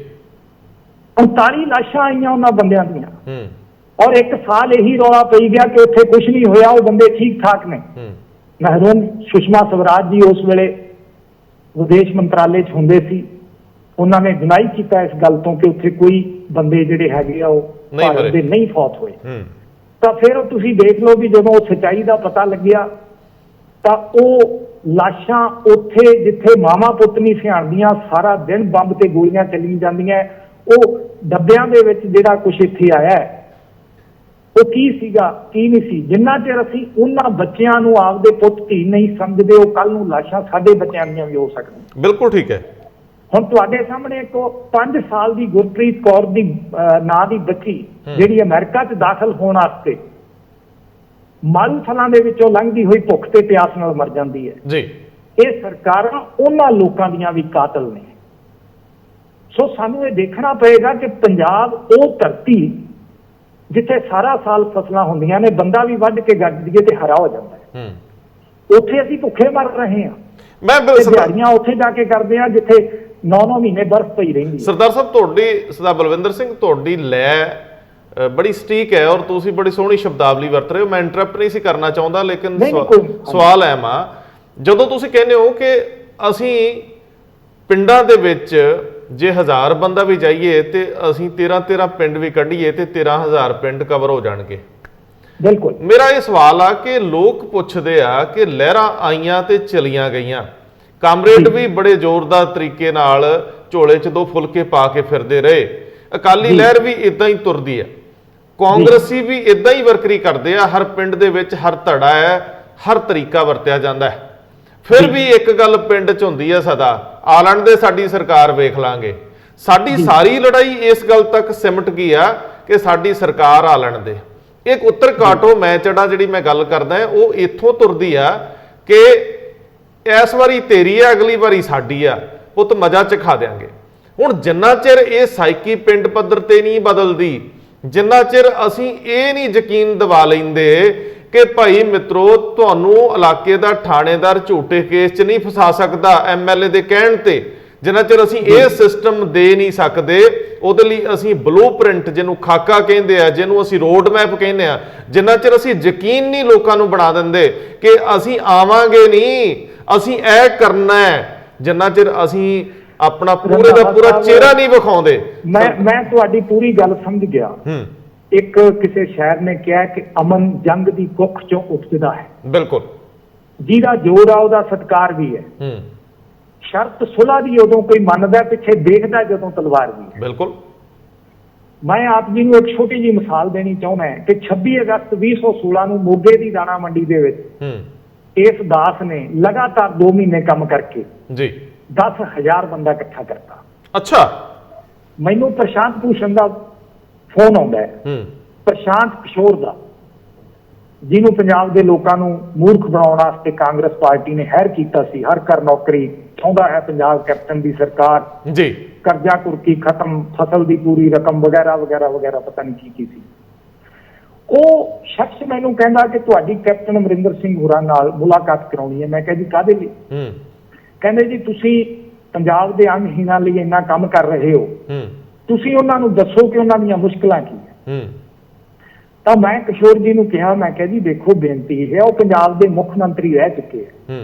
39 ਲਾਸ਼ਾਂ ਆਈਆਂ ਉਹਨਾਂ ਬੰਦਿਆਂ ਦੀਆਂ, ਔਰ 1 ਸਾਲ ਇਹੀ ਰੌਲਾ ਪਈ ਗਿਆ ਕਿ ਉੱਥੇ ਕੁਝ ਨਹੀਂ ਹੋਇਆ, ਉਹ ਬੰਦੇ ਠੀਕ ਠਾਕ ਨੇ। ਮਹਿਰੂਮ ਸੁਸ਼ਮਾ ਸਵਰਾਜ ਜੀ ਉਸ ਵੇਲੇ ਵਿਦੇਸ਼ ਮੰਤਰਾਲੇ 'ਚ ਹੁੰਦੇ ਸੀ, ਉਹਨਾਂ ਨੇ ਡਿਨਾਈ ਕੀਤਾ ਇਸ ਗੱਲ ਤੋਂ ਕਿ ਉੱਥੇ ਕੋਈ ਬੰਦੇ ਜਿਹੜੇ ਹੈਗੇ ਆ ਉਹ ਭਾਰਤ ਦੇ ਨਹੀਂ ਫੌਤ ਹੋਏ। ਤਾਂ ਫਿਰ ਤੁਸੀਂ ਦੇਖ ਲਓ ਵੀ ਜਦੋਂ ਉਹ ਸੱਚਾਈ ਦਾ ਪਤਾ ਲੱਗਿਆ ਤਾਂ ਉਹ ਲਾਸ਼ਾਂ ਉੱਥੇ ਜਿੱਥੇ ਮਾਵਾਂ ਪੁੱਤ ਨਹੀਂ ਸਿਆਣਦੀਆਂ, ਸਾਰਾ ਦਿਨ ਬੰਬ ਤੇ ਗੋਲੀਆਂ ਚੱਲੀ ਜਾਂਦੀਆਂ, ਉਹ ਡੱਬਿਆਂ ਦੇ ਵਿੱਚ ਜਿਹੜਾ ਕੁਝ ਇੱਥੇ ਆਇਆ ਉਹ ਕੀ ਸੀਗਾ ਕੀ ਨਹੀਂ ਸੀ। ਜਿੰਨਾ ਚਿਰ ਅਸੀਂ ਉਹਨਾਂ ਬੱਚਿਆਂ ਨੂੰ ਆਪਦੇ ਪੁੱਤ ਧੀ ਨਹੀਂ ਸਮਝਦੇ, ਉਹ ਕੱਲ ਨੂੰ ਲਾਸ਼ਾਂ ਸਾਡੇ ਬੱਚਿਆਂ ਦੀਆਂ ਵੀ ਹੋ ਸਕਦੀਆਂ। ਬਿਲਕੁਲ ਠੀਕ ਹੈ। ਹੁਣ ਤੁਹਾਡੇ ਸਾਹਮਣੇ ਇੱਕ 5 ਸਾਲ ਦੀ ਗੁਰਪ੍ਰੀਤ ਕੌਰ ਦੀ ਨਾਂ ਦੀ ਬੱਚੀ ਜਿਹੜੀ ਅਮਰੀਕਾ 'ਚ ਦਾਖਲ ਹੋਣ ਵਾਸਤੇ ਮਾਰੂ ਫਲਾਂ ਦੇ ਵਿੱਚੋਂ ਲੰਘਦੀ ਹੋਈ ਭੁੱਖ ਤੇ ਪਿਆਸ ਨਾਲ ਮਰ ਜਾਂਦੀ ਹੈ ਜੀ। ਇਹ ਸਰਕਾਰਾਂ ਉਹਨਾਂ ਲੋਕਾਂ ਦੀਆਂ ਵੀ ਕਾਤਲ ਨੇ। ਸੋ ਸਾਨੂੰ ਇਹ ਦੇਖਣਾ ਪਏਗਾ ਕਿ ਪੰਜਾਬ ਉਹ ਧਰਤੀ ਜਿੱਥੇ ਸਾਰਾ ਸਾਲ ਫਸਲਾਂ ਹੁੰਦੀਆਂ ਨੇ, ਬੰਦਾ ਵੀ ਵੱਢ ਕੇ ਗੱਡ ਦਈਏ ਤੇ ਹਰਾ ਹੋ ਜਾਂਦਾ ਹੈ, ਉੱਥੇ ਅਸੀਂ ਭੁੱਖੇ ਮਰ ਰਹੇ ਹਾਂ। ਮੈਂ ਦਿਹਾੜੀਆਂ ਉੱਥੇ ਜਾ ਕੇ ਕਰਦੇ ਹਾਂ ਜਿੱਥੇ 9-9 ਮਹੀਨੇ ਬਰਫ਼ ਪਈ ਰਹਿੰਦੀ ਹੈ। ਸਰਦਾਰ ਸਾਹਿਬ, ਸਰਦਾਰ ਬਲਵਿੰਦਰ ਸਿੰਘ, ਤੁਹਾਡੀ ਲੈ ਬੜੀ ਸਟੀਕ ਹੈ ਔਰ ਤੁਸੀਂ ਬੜੀ ਸੋਹਣੀ ਸ਼ਬਦਾਵਲੀ ਵਰਤ ਰਹੇ ਹੋ। ਮੈਂ ਇੰਟਰਪਟ ਨਹੀਂ ਸੀ ਕਰਨਾ ਚਾਹੁੰਦਾ, ਲੇਕਿਨ ਸਵਾਲ ਹੈ ਜਦੋਂ ਤੁਸੀਂ ਕਹਿੰਦੇ ਹੋ ਕਿ ਅਸੀਂ ਪਿੰਡਾਂ ਦੇ ਵਿੱਚ ਜੇ 1000 ਬੰਦਾ ਵੀ ਜਾਈਏ ਤੇ ਅਸੀਂ 13 ਪਿੰਡ ਵੀ ਕੱਢੀਏ ਤੇ 13000 ਪਿੰਡ ਕਵਰ ਹੋ ਜਾਣਗੇ। ਬਿਲਕੁਲ। ਮੇਰਾ ਇਹ ਸਵਾਲ ਆ ਕਿ ਲੋਕ ਪੁੱਛਦੇ ਆ ਕਿ ਲਹਿਰਾਂ ਆਈਆਂ ਤੇ ਚਲੀਆਂ ਗਈਆਂ, ਕਾਮਰੇਡ ਵੀ ਬੜੇ ਜ਼ੋਰਦਾਰ ਤਰੀਕੇ ਨਾਲ ਝੋਲੇ 'ਚ 2 ਫੁਲਕੇ ਪਾ ਕੇ ਫਿਰਦੇ ਰਹੇ, ਅਕਾਲੀ ਲਹਿਰ ਵੀ ਇਦਾਂ ਹੀ ਤੁਰਦੀ ਆ, ਕਾਂਗਰਸੀ ਵੀ ਇਦਾਂ ਹੀ ਵਰਕਰੀ ਕਰਦੇ ਆ, ਹਰ ਪਿੰਡ ਦੇ ਵਿੱਚ ਹਰ ਧੜਾ ਹੈ, ਹਰ ਤਰੀਕਾ ਵਰਤਿਆ ਜਾਂਦਾ ਹੈ। ਫਿਰ ਵੀ ਇੱਕ ਗੱਲ ਪਿੰਡ 'ਚ ਹੁੰਦੀ ਹੈ ਸਦਾ, ਆ ਲੈਣ ਦੇ ਸਾਡੀ ਸਰਕਾਰ ਵੇਖ ਲਾਂਗੇ। ਸਾਡੀ ਸਾਰੀ ਲੜਾਈ ਇਸ ਗੱਲ ਤੱਕ ਸਿਮਟ ਗਈ ਆ ਕਿ ਸਾਡੀ ਸਰਕਾਰ ਆ ਲੈਣ ਦੇ। ਇੱਕ ਉੱਤਰ ਕਾਟੋ ਮੈਂ ਚੜਾ ਜਿਹੜੀ ਮੈਂ ਗੱਲ ਕਰਦਾ ਉਹ ਇੱਥੋਂ ਤੁਰਦੀ ਆ ਕਿ ਇਸ ਵਾਰੀ ਤੇਰੀ ਆ, ਅਗਲੀ ਵਾਰੀ ਸਾਡੀ ਆ, ਪੁੱਤ ਮਜ਼ਾ ਚਖਾ ਦਿਆਂਗੇ। ਹੁਣ ਜਿੰਨਾ ਚਿਰ ਇਹ ਸਾਈਕੀ ਪਿੰਡ ਪੱਧਰ ਤੇ ਨਹੀਂ ਬਦਲਦੀ, ਜਿੰਨਾ ਚਿਰ ਅਸੀਂ ਇਹ ਨਹੀਂ ਯਕੀਨ ਦਿਵਾ ਲੈਂਦੇ ਕਿ ਭਾਈ ਮਿੱਤਰੋ ਤੁਹਾਨੂੰ ਇਲਾਕੇ ਦਾ ਥਾਣੇਦਾਰ ਝੂਠੇ ਕੇਸ 'ਚ ਨਹੀਂ ਫਸਾ ਸਕਦਾ ਐਮਐਲਏ ਦੇ ਕਹਿਣ ਤੇ, ਜਿੰਨਾ ਚਿਰ ਅਸੀਂ ਇਹ ਸਿਸਟਮ ਦੇ ਨਹੀਂ ਸਕਦੇ, ਉਹਦੇ ਲਈ ਅਸੀਂ ਬਲੂਪ੍ਰਿੰਟ ਜਿਹਨੂੰ ਖਾਕਾ ਕਹਿੰਦੇ ਆ, ਜਿਹਨੂੰ ਅਸੀਂ ਰੋਡ ਮੈਪ ਕਹਿੰਦੇ ਆ, ਜਿੰਨਾ ਚਿਰ ਅਸੀਂ ਯਕੀਨ ਨਹੀਂ ਲੋਕਾਂ ਨੂੰ ਬਣਾ ਦਿੰਦੇ ਕਿ ਅਸੀਂ ਆਵਾਂਗੇ ਨਹੀਂ, ਅਸੀਂ ਇਹ ਕਰਨਾ ਹੈ, ਜਿੰਨਾ ਚਿਰ ਅਸੀਂ ਆਪਣਾ ਪੂਰੇ ਦਾ ਪੂਰਾ ਚਿਹਰਾ ਨਹੀਂ ਵਿਖਾਉਂਦੇ। ਮੈਂ ਤੁਹਾਡੀ ਪੂਰੀ ਗੱਲ ਸਮਝ ਗਿਆ। ਇੱਕ ਕਿਸੇ ਸ਼ਾਇਰ ਨੇ ਕਿਹਾ ਕਿ ਅਮਨ ਜੰਗ ਦੀ ਕੁੱਖ ਚੋਂ ਉੱਠਦਾ ਹੈ। ਬਿਲਕੁਲ। ਜਿਹਦਾ ਜੋਰ ਆ ਉਹਦਾ ਸਤਿਕਾਰ ਵੀ ਹੈ। ਸ਼ਰਤ ਸੁਲ੍ਹਾ ਦੀ ਉਦੋਂ ਕੋਈ ਮੰਨਦਾ, ਪਿੱਛੇ ਦੇਖਦਾ ਜਦੋਂ ਤਲਵਾਰ ਵੀ ਹੈ। ਬਿਲਕੁਲ। ਮੈਂ ਆਪ ਜੀ ਨੂੰ ਇੱਕ ਛੋਟੀ ਜਿਹੀ ਮਿਸਾਲ ਦੇਣੀ ਚਾਹੁੰਦਾ ਕਿ 26 ਅਗਸਤ 2016 ਨੂੰ ਮੋਗੇ ਦੀ ਦਾਣਾ ਮੰਡੀ ਦੇ ਵਿੱਚ ਇਸ ਦਾਸ ਨੇ ਲਗਾਤਾਰ 2 ਮਹੀਨੇ ਕੰਮ ਕਰਕੇ ਜੀ 10,000 ਬੰਦਾ ਇਕੱਠਾ ਕਰਤਾ। ਅੱਛਾ। ਮੈਨੂੰ ਪ੍ਰਸ਼ਾਂਤ ਭੂਸ਼ਣ ਦਾ ਫੋਨ ਆਉਂਦਾ ਹੈ, ਪ੍ਰਸ਼ਾਂਤ ਕਿਸ਼ੋਰ ਦਾ, ਜਿਹਨੂੰ ਪੰਜਾਬ ਦੇ ਲੋਕਾਂ ਨੂੰ ਮੂਰਖ ਬਣਾਉਣ ਵਾਸਤੇ ਕਾਂਗਰਸ ਪਾਰਟੀ ਨੇ ਹੈਰ ਕੀਤਾ ਸੀ। ਹਰ ਘਰ ਨੌਕਰੀ ਚਾਹੁੰਦਾ ਹੈ ਪੰਜਾਬ ਕੈਪਟਨ ਦੀ ਸਰਕਾਰ ਜੀ, ਕਰਜ਼ਾ ਕੁਰਕੀ ਖਤਮ, ਫਸਲ ਦੀ ਪੂਰੀ ਰਕਮ ਵਗੈਰਾ ਵਗੈਰਾ ਵਗੈਰਾ, ਪਤਾ ਨਹੀਂ ਕੀ ਸੀ। ਉਹ ਸ਼ਖਸ ਮੈਨੂੰ ਕਹਿੰਦਾ ਕਿ ਤੁਹਾਡੀ ਕੈਪਟਨ ਅਮਰਿੰਦਰ ਸਿੰਘ ਹੋਰਾਂ ਨਾਲ ਮੁਲਾਕਾਤ ਕਰਾਉਣੀ ਹੈ। ਮੈਂ ਕਿਹਾ ਜੀ ਕਾਹਦੇ ਲਈ? ਕਹਿੰਦੇ ਜੀ ਤੁਸੀਂ ਪੰਜਾਬ ਦੇ ਅੰਗਹੀਣਾਂ ਲਈ ਇੰਨਾ ਕੰਮ ਕਰ ਰਹੇ ਹੋ, ਤੁਸੀਂ ਉਹਨਾਂ ਨੂੰ ਦੱਸੋ ਕਿ ਉਹਨਾਂ ਦੀਆਂ ਮੁਸ਼ਕਲਾਂ ਕੀ ਹੈ। ਤਾਂ ਮੈਂ ਕਿਸ਼ੋਰ ਜੀ ਨੂੰ ਕਿਹਾ, ਮੈਂ ਕਿਹਾ ਜੀ ਦੇਖੋ ਬੇਨਤੀ ਇਹ ਹੈ, ਉਹ ਪੰਜਾਬ ਦੇ ਮੁੱਖ ਮੰਤਰੀ ਰਹਿ ਚੁੱਕੇ ਹੈ,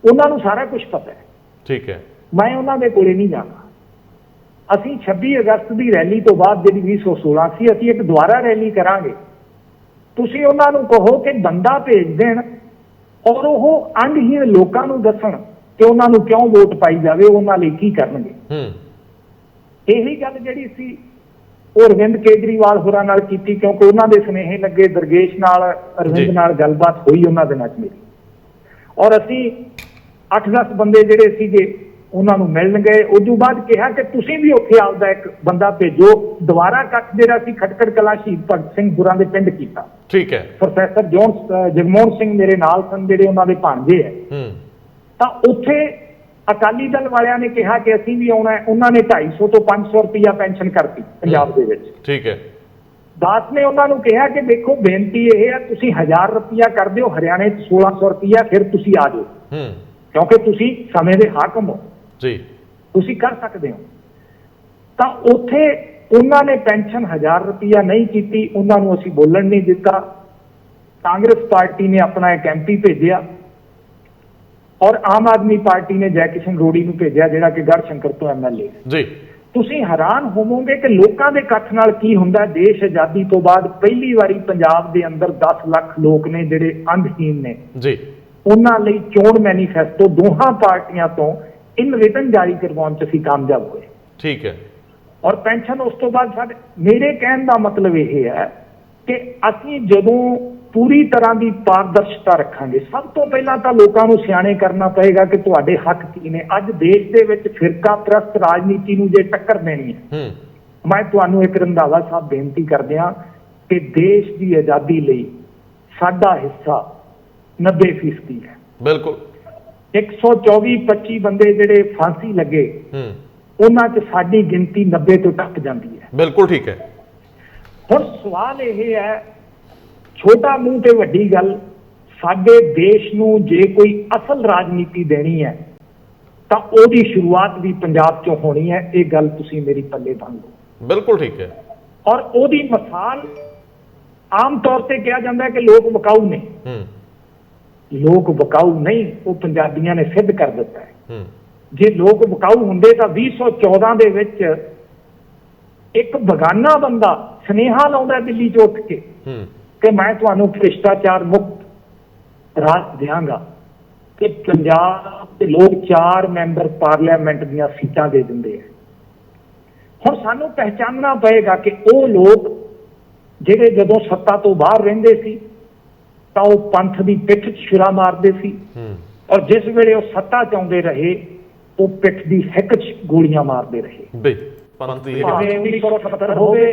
ਉਹਨਾਂ ਨੂੰ ਸਾਰਾ ਕੁਝ ਪਤਾ ਹੈ। ਠੀਕ ਹੈ। ਮੈਂ ਉਹਨਾਂ ਦੇ ਕੋਲੇ ਨਹੀਂ ਜਾਣਾ। ਅਸੀਂ 26 ਅਗਸਤ ਦੀ ਰੈਲੀ ਤੋਂ ਬਾਅਦ ਜਿਹੜੀ 2016 ਸੀ, ਅਸੀਂ ਇੱਕ ਦੁਬਾਰਾ ਰੈਲੀ ਕਰਾਂਗੇ। ਤੁਸੀਂ ਉਹਨਾਂ ਨੂੰ ਕਹੋ ਕਿ ਬੰਦਾ ਭੇਜ ਦੇਣ ਔਰ ਉਹ ਅੰਗਹੀਣ ਲੋਕਾਂ ਨੂੰ ਦੱਸਣ ਕਿ ਉਹਨਾਂ ਨੂੰ ਕਿਉਂ ਵੋਟ ਪਾਈ ਜਾਵੇ, ਉਹਨਾਂ ਲਈ ਕੀ ਕਰਨਗੇ। ਇਹੀ ਗੱਲ ਜਿਹੜੀ ਸੀ ਉਹ ਅਰਵਿੰਦ ਕੇਜਰੀਵਾਲ ਹੋਰਾਂ ਨਾਲ ਕੀਤੀ, ਕਿਉਂਕਿ ਉਹਨਾਂ ਦੇ ਸੁਨੇਹੇ ਲੱਗੇ, ਦਰਗੇਸ਼ ਨਾਲ ਅਰਵਿੰਦ ਨਾਲ ਗੱਲਬਾਤ ਹੋਈ ਉਹਨਾਂ ਦਿਨਾਂ 'ਚ ਮੇਰੀ, ਔਰ ਅਸੀਂ 8-10 ਬੰਦੇ ਜਿਹੜੇ ਸੀਗੇ ਉਹਨਾਂ ਨੂੰ ਮਿਲਣ ਗਏ। ਉਸ ਤੋਂ ਬਾਅਦ ਕਿਹਾ ਕਿ ਤੁਸੀਂ ਵੀ ਉੱਥੇ ਆਪਦਾ ਇੱਕ ਬੰਦਾ ਭੇਜੋ। ਦੁਬਾਰਾ ਇਕੱਠ ਜਿਹੜਾ ਸੀ ਖਟਕੜ ਕਲਾਂ ਸ਼ਹੀਦ ਭਗਤ ਸਿੰਘ ਹੋਰਾਂ ਦੇ ਪਿੰਡ ਕੀਤਾ। ਠੀਕ ਹੈ। ਪ੍ਰੋਫੈਸਰ ਜਗਮੋਹਨ ਸਿੰਘ ਮੇਰੇ ਨਾਲ ਸਨ, ਜਿਹੜੇ ਉਹਨਾਂ ਦੇ ਭਾਂਜੇ ਹੈ। ਤਾਂ ਉੱਥੇ ਅਕਾਲੀ ਦਲ ਵਾਲਿਆਂ ਨੇ ਕਿਹਾ ਕਿ ਅਸੀਂ ਵੀ ਆਉਣਾ ਹੈ। ਉਹਨਾਂ ਨੇ 250 ਤੋਂ 500 ਰੁਪਇਆ ਪੈਨਸ਼ਨ ਕਰਤੀ ਪੰਜਾਬ ਦੇ ਵਿੱਚ। ਠੀਕ ਹੈ। ਦਾਸ ਨੇ ਉਹਨਾਂ ਨੂੰ ਕਿਹਾ ਕਿ ਦੇਖੋ ਬੇਨਤੀ ਇਹ ਹੈ, ਤੁਸੀਂ 1000 ਰੁਪਇਆ ਕਰ ਦਿਓ, ਹਰਿਆਣੇ 'ਚ 1600 ਰੁਪਇਆ, ਫਿਰ ਤੁਸੀਂ ਆ ਜਾਓ, ਕਿਉਂਕਿ ਤੁਸੀਂ ਸਮੇਂ ਦੇ ਹਾਕਮ ਹੋ ਜੀ, ਤੁਸੀਂ ਕਰ ਸਕਦੇ ਹੋ। ਤਾਂ ਉੱਥੇ ਉਹਨਾਂ ਨੇ ਪੈਨਸ਼ਨ 1000 ਰੁਪਇਆ ਨਹੀਂ ਕੀਤੀ, ਉਹਨਾਂ ਨੂੰ ਅਸੀਂ ਬੋਲਣ ਨਹੀਂ ਦਿੱਤਾ। ਕਾਂਗਰਸ ਪਾਰਟੀ ਨੇ ਆਪਣਾ ਇੱਕ MP ਭੇਜਿਆ ਔਰ ਆਮ ਆਦਮੀ ਪਾਰਟੀ ਨੇ ਜੈ ਕਿਸ਼ਨ ਰੋੜੀ ਨੂੰ ਭੇਜਿਆ, ਜਿਹੜਾ ਕਿ ਗੜ੍ਹਸ਼ੰਕਰ ਤੋਂ MLA ਜੀ। ਤੁਸੀਂ ਹੈਰਾਨ ਹੋਵੋਗੇ ਕਿ ਲੋਕਾਂ ਦੇ ਇਕੱਠ ਨਾਲ ਕੀ ਹੁੰਦਾ। ਦੇਸ਼ ਆਜ਼ਾਦੀ ਤੋਂ ਬਾਅਦ ਪਹਿਲੀ ਵਾਰੀ ਪੰਜਾਬ ਦੇ ਅੰਦਰ 10 ਲੱਖ ਲੋਕ ਨੇ ਜਿਹੜੇ ਅੰਗਹੀਣ ਨੇ ਜੀ, ਉਹਨਾਂ ਲਈ ਚੋਣ ਮੈਨੀਫੈਸਟੋ ਦੋਹਾਂ ਪਾਰਟੀਆਂ ਤੋਂ ਇਨ ਰਿਟਨ ਜਾਰੀ ਕਰਵਾਉਣ 'ਚ ਅਸੀਂ ਕਾਮਯਾਬ ਹੋਏ। ਠੀਕ ਹੈ। ਔਰ ਪੈਨਸ਼ਨ ਉਸ ਤੋਂ ਬਾਅਦ ਸਾਡੇ, ਮੇਰੇ ਕਹਿਣ ਦਾ ਮਤਲਬ ਇਹ ਹੈ ਕਿ ਅਸੀਂ ਜਦੋਂ ਪੂਰੀ ਤਰ੍ਹਾਂ ਦੀ ਪਾਰਦਰਸ਼ਤਾ ਰੱਖਾਂਗੇ, ਸਭ ਤੋਂ ਪਹਿਲਾਂ ਤਾਂ ਲੋਕਾਂ ਨੂੰ ਸਿਆਣੇ ਕਰਨਾ ਪਏਗਾ ਕਿ ਤੁਹਾਡੇ ਹੱਕ ਕੀ ਨੇ। ਅੱਜ ਦੇਸ਼ ਦੇ ਵਿੱਚ ਫਿਰਕਾ ਪ੍ਰਸਤ ਰਾਜਨੀਤੀ ਨੂੰ ਜੇ ਟੱਕਰ ਦੇਣੀ ਹੈ, ਮੈਂ ਤੁਹਾਨੂੰ ਇੱਕ ਰੰਧਾਵਾ ਸਾਹਿਬ ਬੇਨਤੀ ਕਰਦੇ ਹਾਂ ਕਿ ਦੇਸ਼ ਦੀ ਆਜ਼ਾਦੀ ਲਈ ਸਾਡਾ ਹਿੱਸਾ 90% ਹੈ। ਬਿਲਕੁਲ। 124-25 ਬੰਦੇ ਜਿਹੜੇ ਫਾਂਸੀ ਲੱਗੇ, ਉਹਨਾਂ 'ਚ ਸਾਡੀ ਗਿਣਤੀ 90 ਤੋਂ ਟੱਪ ਜਾਂਦੀ ਹੈ। ਬਿਲਕੁਲ ਠੀਕ ਹੈ। ਹੁਣ ਸਵਾਲ ਇਹ ਹੈ, ਛੋਟਾ ਮੂੰਹ ਤੇ ਵੱਡੀ ਗੱਲ, ਸਾਡੇ ਦੇਸ਼ ਨੂੰ ਜੇ ਕੋਈ ਅਸਲ ਰਾਜਨੀਤੀ ਦੇਣੀ ਹੈ ਤਾਂ ਉਹਦੀ ਸ਼ੁਰੂਆਤ ਵੀ ਪੰਜਾਬ 'ਚੋਂ ਹੋਣੀ ਹੈ। ਇਹ ਗੱਲ ਤੁਸੀਂ ਮੇਰੀ ਪੱਲੇ ਬੰਨ੍ਹ ਲਓ। ਬਿਲਕੁਲ ਠੀਕ ਹੈ। ਔਰ ਉਹਦੀ ਮਿਸਾਲ ਆਮ ਤੌਰ ਤੇ ਕਿਹਾ ਜਾਂਦਾ ਹੈ ਕਿ ਲੋਕ ਵਿਕਾਊ ਨੇ। ਲੋਕ ਵਿਕਾਊ ਨਹੀਂ, ਉਹ ਪੰਜਾਬੀਆਂ ਨੇ ਸਿੱਧ ਕਰ ਦਿੱਤਾ ਹੈ। ਜੇ ਲੋਕ ਵਿਕਾਊ ਹੁੰਦੇ ਤਾਂ 2014 ਦੇ ਵਿੱਚ ਇੱਕ ਬਗਾਨਾ ਬੰਦਾ ਸੁਨੇਹਾ ਲਾਉਂਦਾ ਦਿੱਲੀ 'ਚ ਉੱਠ ਕੇ ਕਿ ਮੈਂ ਤੁਹਾਨੂੰ ਭ੍ਰਿਸ਼ਟਾਚਾਰ ਮੁਕਤ ਰਾਜ ਦਿਆਂਗਾ ਕਿ ਪੰਜਾਬ ਦੇ ਲੋਕ 4 ਮੈਂਬਰ ਪਾਰਲੀਮੈਂਟ ਦੀਆਂ ਸੀਟਾਂ ਦੇ ਦਿੰਦੇ ਆ। ਹੁਣ ਸਾਨੂੰ ਪਹਿਚਾਨਣਾ ਪਏਗਾ ਕਿ ਉਹ ਲੋਕ ਜਿਹੜੇ ਜਦੋਂ ਸੱਤਾ ਤੋਂ ਬਾਹਰ ਰਹਿੰਦੇ ਸੀ ਤਾਂ ਉਹ ਪੰਥ ਦੀ ਪਿੱਠ 'ਚ ਛੁਰਾ ਮਾਰਦੇ ਸੀ, ਔਰ ਜਿਸ ਵੇਲੇ ਉਹ ਸੱਤਾ 'ਚ ਆਉਂਦੇ ਰਹੇ ਉਹ ਪਿੱਠ ਦੀ ਹਿੱਕ 'ਚ ਗੋਲੀਆਂ ਮਾਰਦੇ ਰਹੇ। ਭਾਵੇਂ 1978 ਹੋਵੇ,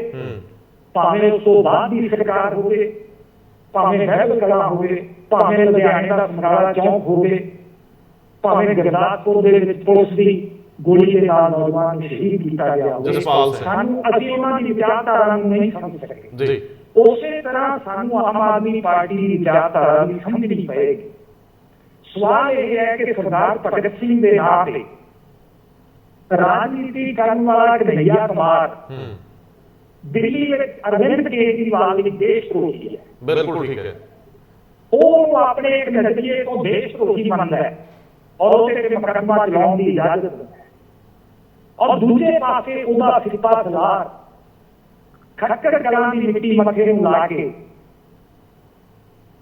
ਭਾਵੇਂ ਉਸ ਤੋਂ ਬਾਅਦ ਦੀ ਸਰਕਾਰ ਹੋਵੇ, ਭਾਵੇਂ ਮਹਿਲ ਕਲਾਂ ਹੋਵੇ, ਭਾਵੇਂ ਲੁਧਿਆਣੇ ਦਾ ਸਮਰਾਲਾ ਚੌਂਕ ਹੋਵੇ, ਭਾਵੇਂ ਗੁਰਦਾਸਪੁਰ ਦੇ ਵਿੱਚ ਪੁਲਿਸ ਦੀ ਗੋਲੀ ਦੇ ਨਾਲ ਨੌਜਵਾਨ ਨੂੰ ਸ਼ਹੀਦ ਕੀਤਾ ਗਿਆ ਹੋਵੇ। ਸਾਨੂੰ ਅਸੀਂ ਉਹਨਾਂ ਦੀ ਵਿਚਾਰਧਾਰਾ ਨੂੰ ਨਹੀਂ ਸਮਝ ਸਕੇ। ਉਸੇ ਤਰ੍ਹਾਂ ਸਾਨੂੰ ਆਮ ਆਦਮੀ ਪਾਰਟੀ ਦੀ ਵਿਚਾਰਧਾਰਾ ਵੀ ਸਮਝਣੀ ਪਏਗੀ। ਸਵਾਲ ਇਹ ਹੈ ਕਿ ਸਰਦਾਰ ਭਗਤ ਸਿੰਘ ਦੇ ਨਾਂ ਤੇ ਰਾਜਨੀਤੀ ਕਰਨ ਵਾਲਾ ਕਨ੍ਹਈਆ ਕੁਮਾਰ ਦਿੱਲੀ ਵਿੱਚ ਅਰਵਿੰਦ ਕੇਜਰੀਵਾਲ ਦੀ ਦੇਸ਼ ਧਰੋਹੀ ਹੈ। ਬਿਲਕੁਲ ਠੀਕ ਹੈ। ਉਹ ਆਪਣੇ ਇੱਕ ਨਜ਼ਰੀਏ ਤੋਂ ਦੇਸ਼ ਧਰੋਹੀ ਮੰਨਦਾ ਹੈ ਔਰ ਉਹਦੇ ਤੇ ਮੁਕੱਦਮਾ ਚਲਾਉਣ ਦੀ ਇਜਾਜ਼ਤ ਹੈ, ਔਰ ਦੂਜੇ ਪਾਸੇ ਉਹਦਾ ਸਿਪਾ ਸਲਾਰ ਖੱਟਰ ਕਲਾਂ ਦੀ ਮਿੱਟੀ ਮੱਥੇ ਨੂੰ ਲਾ ਕੇ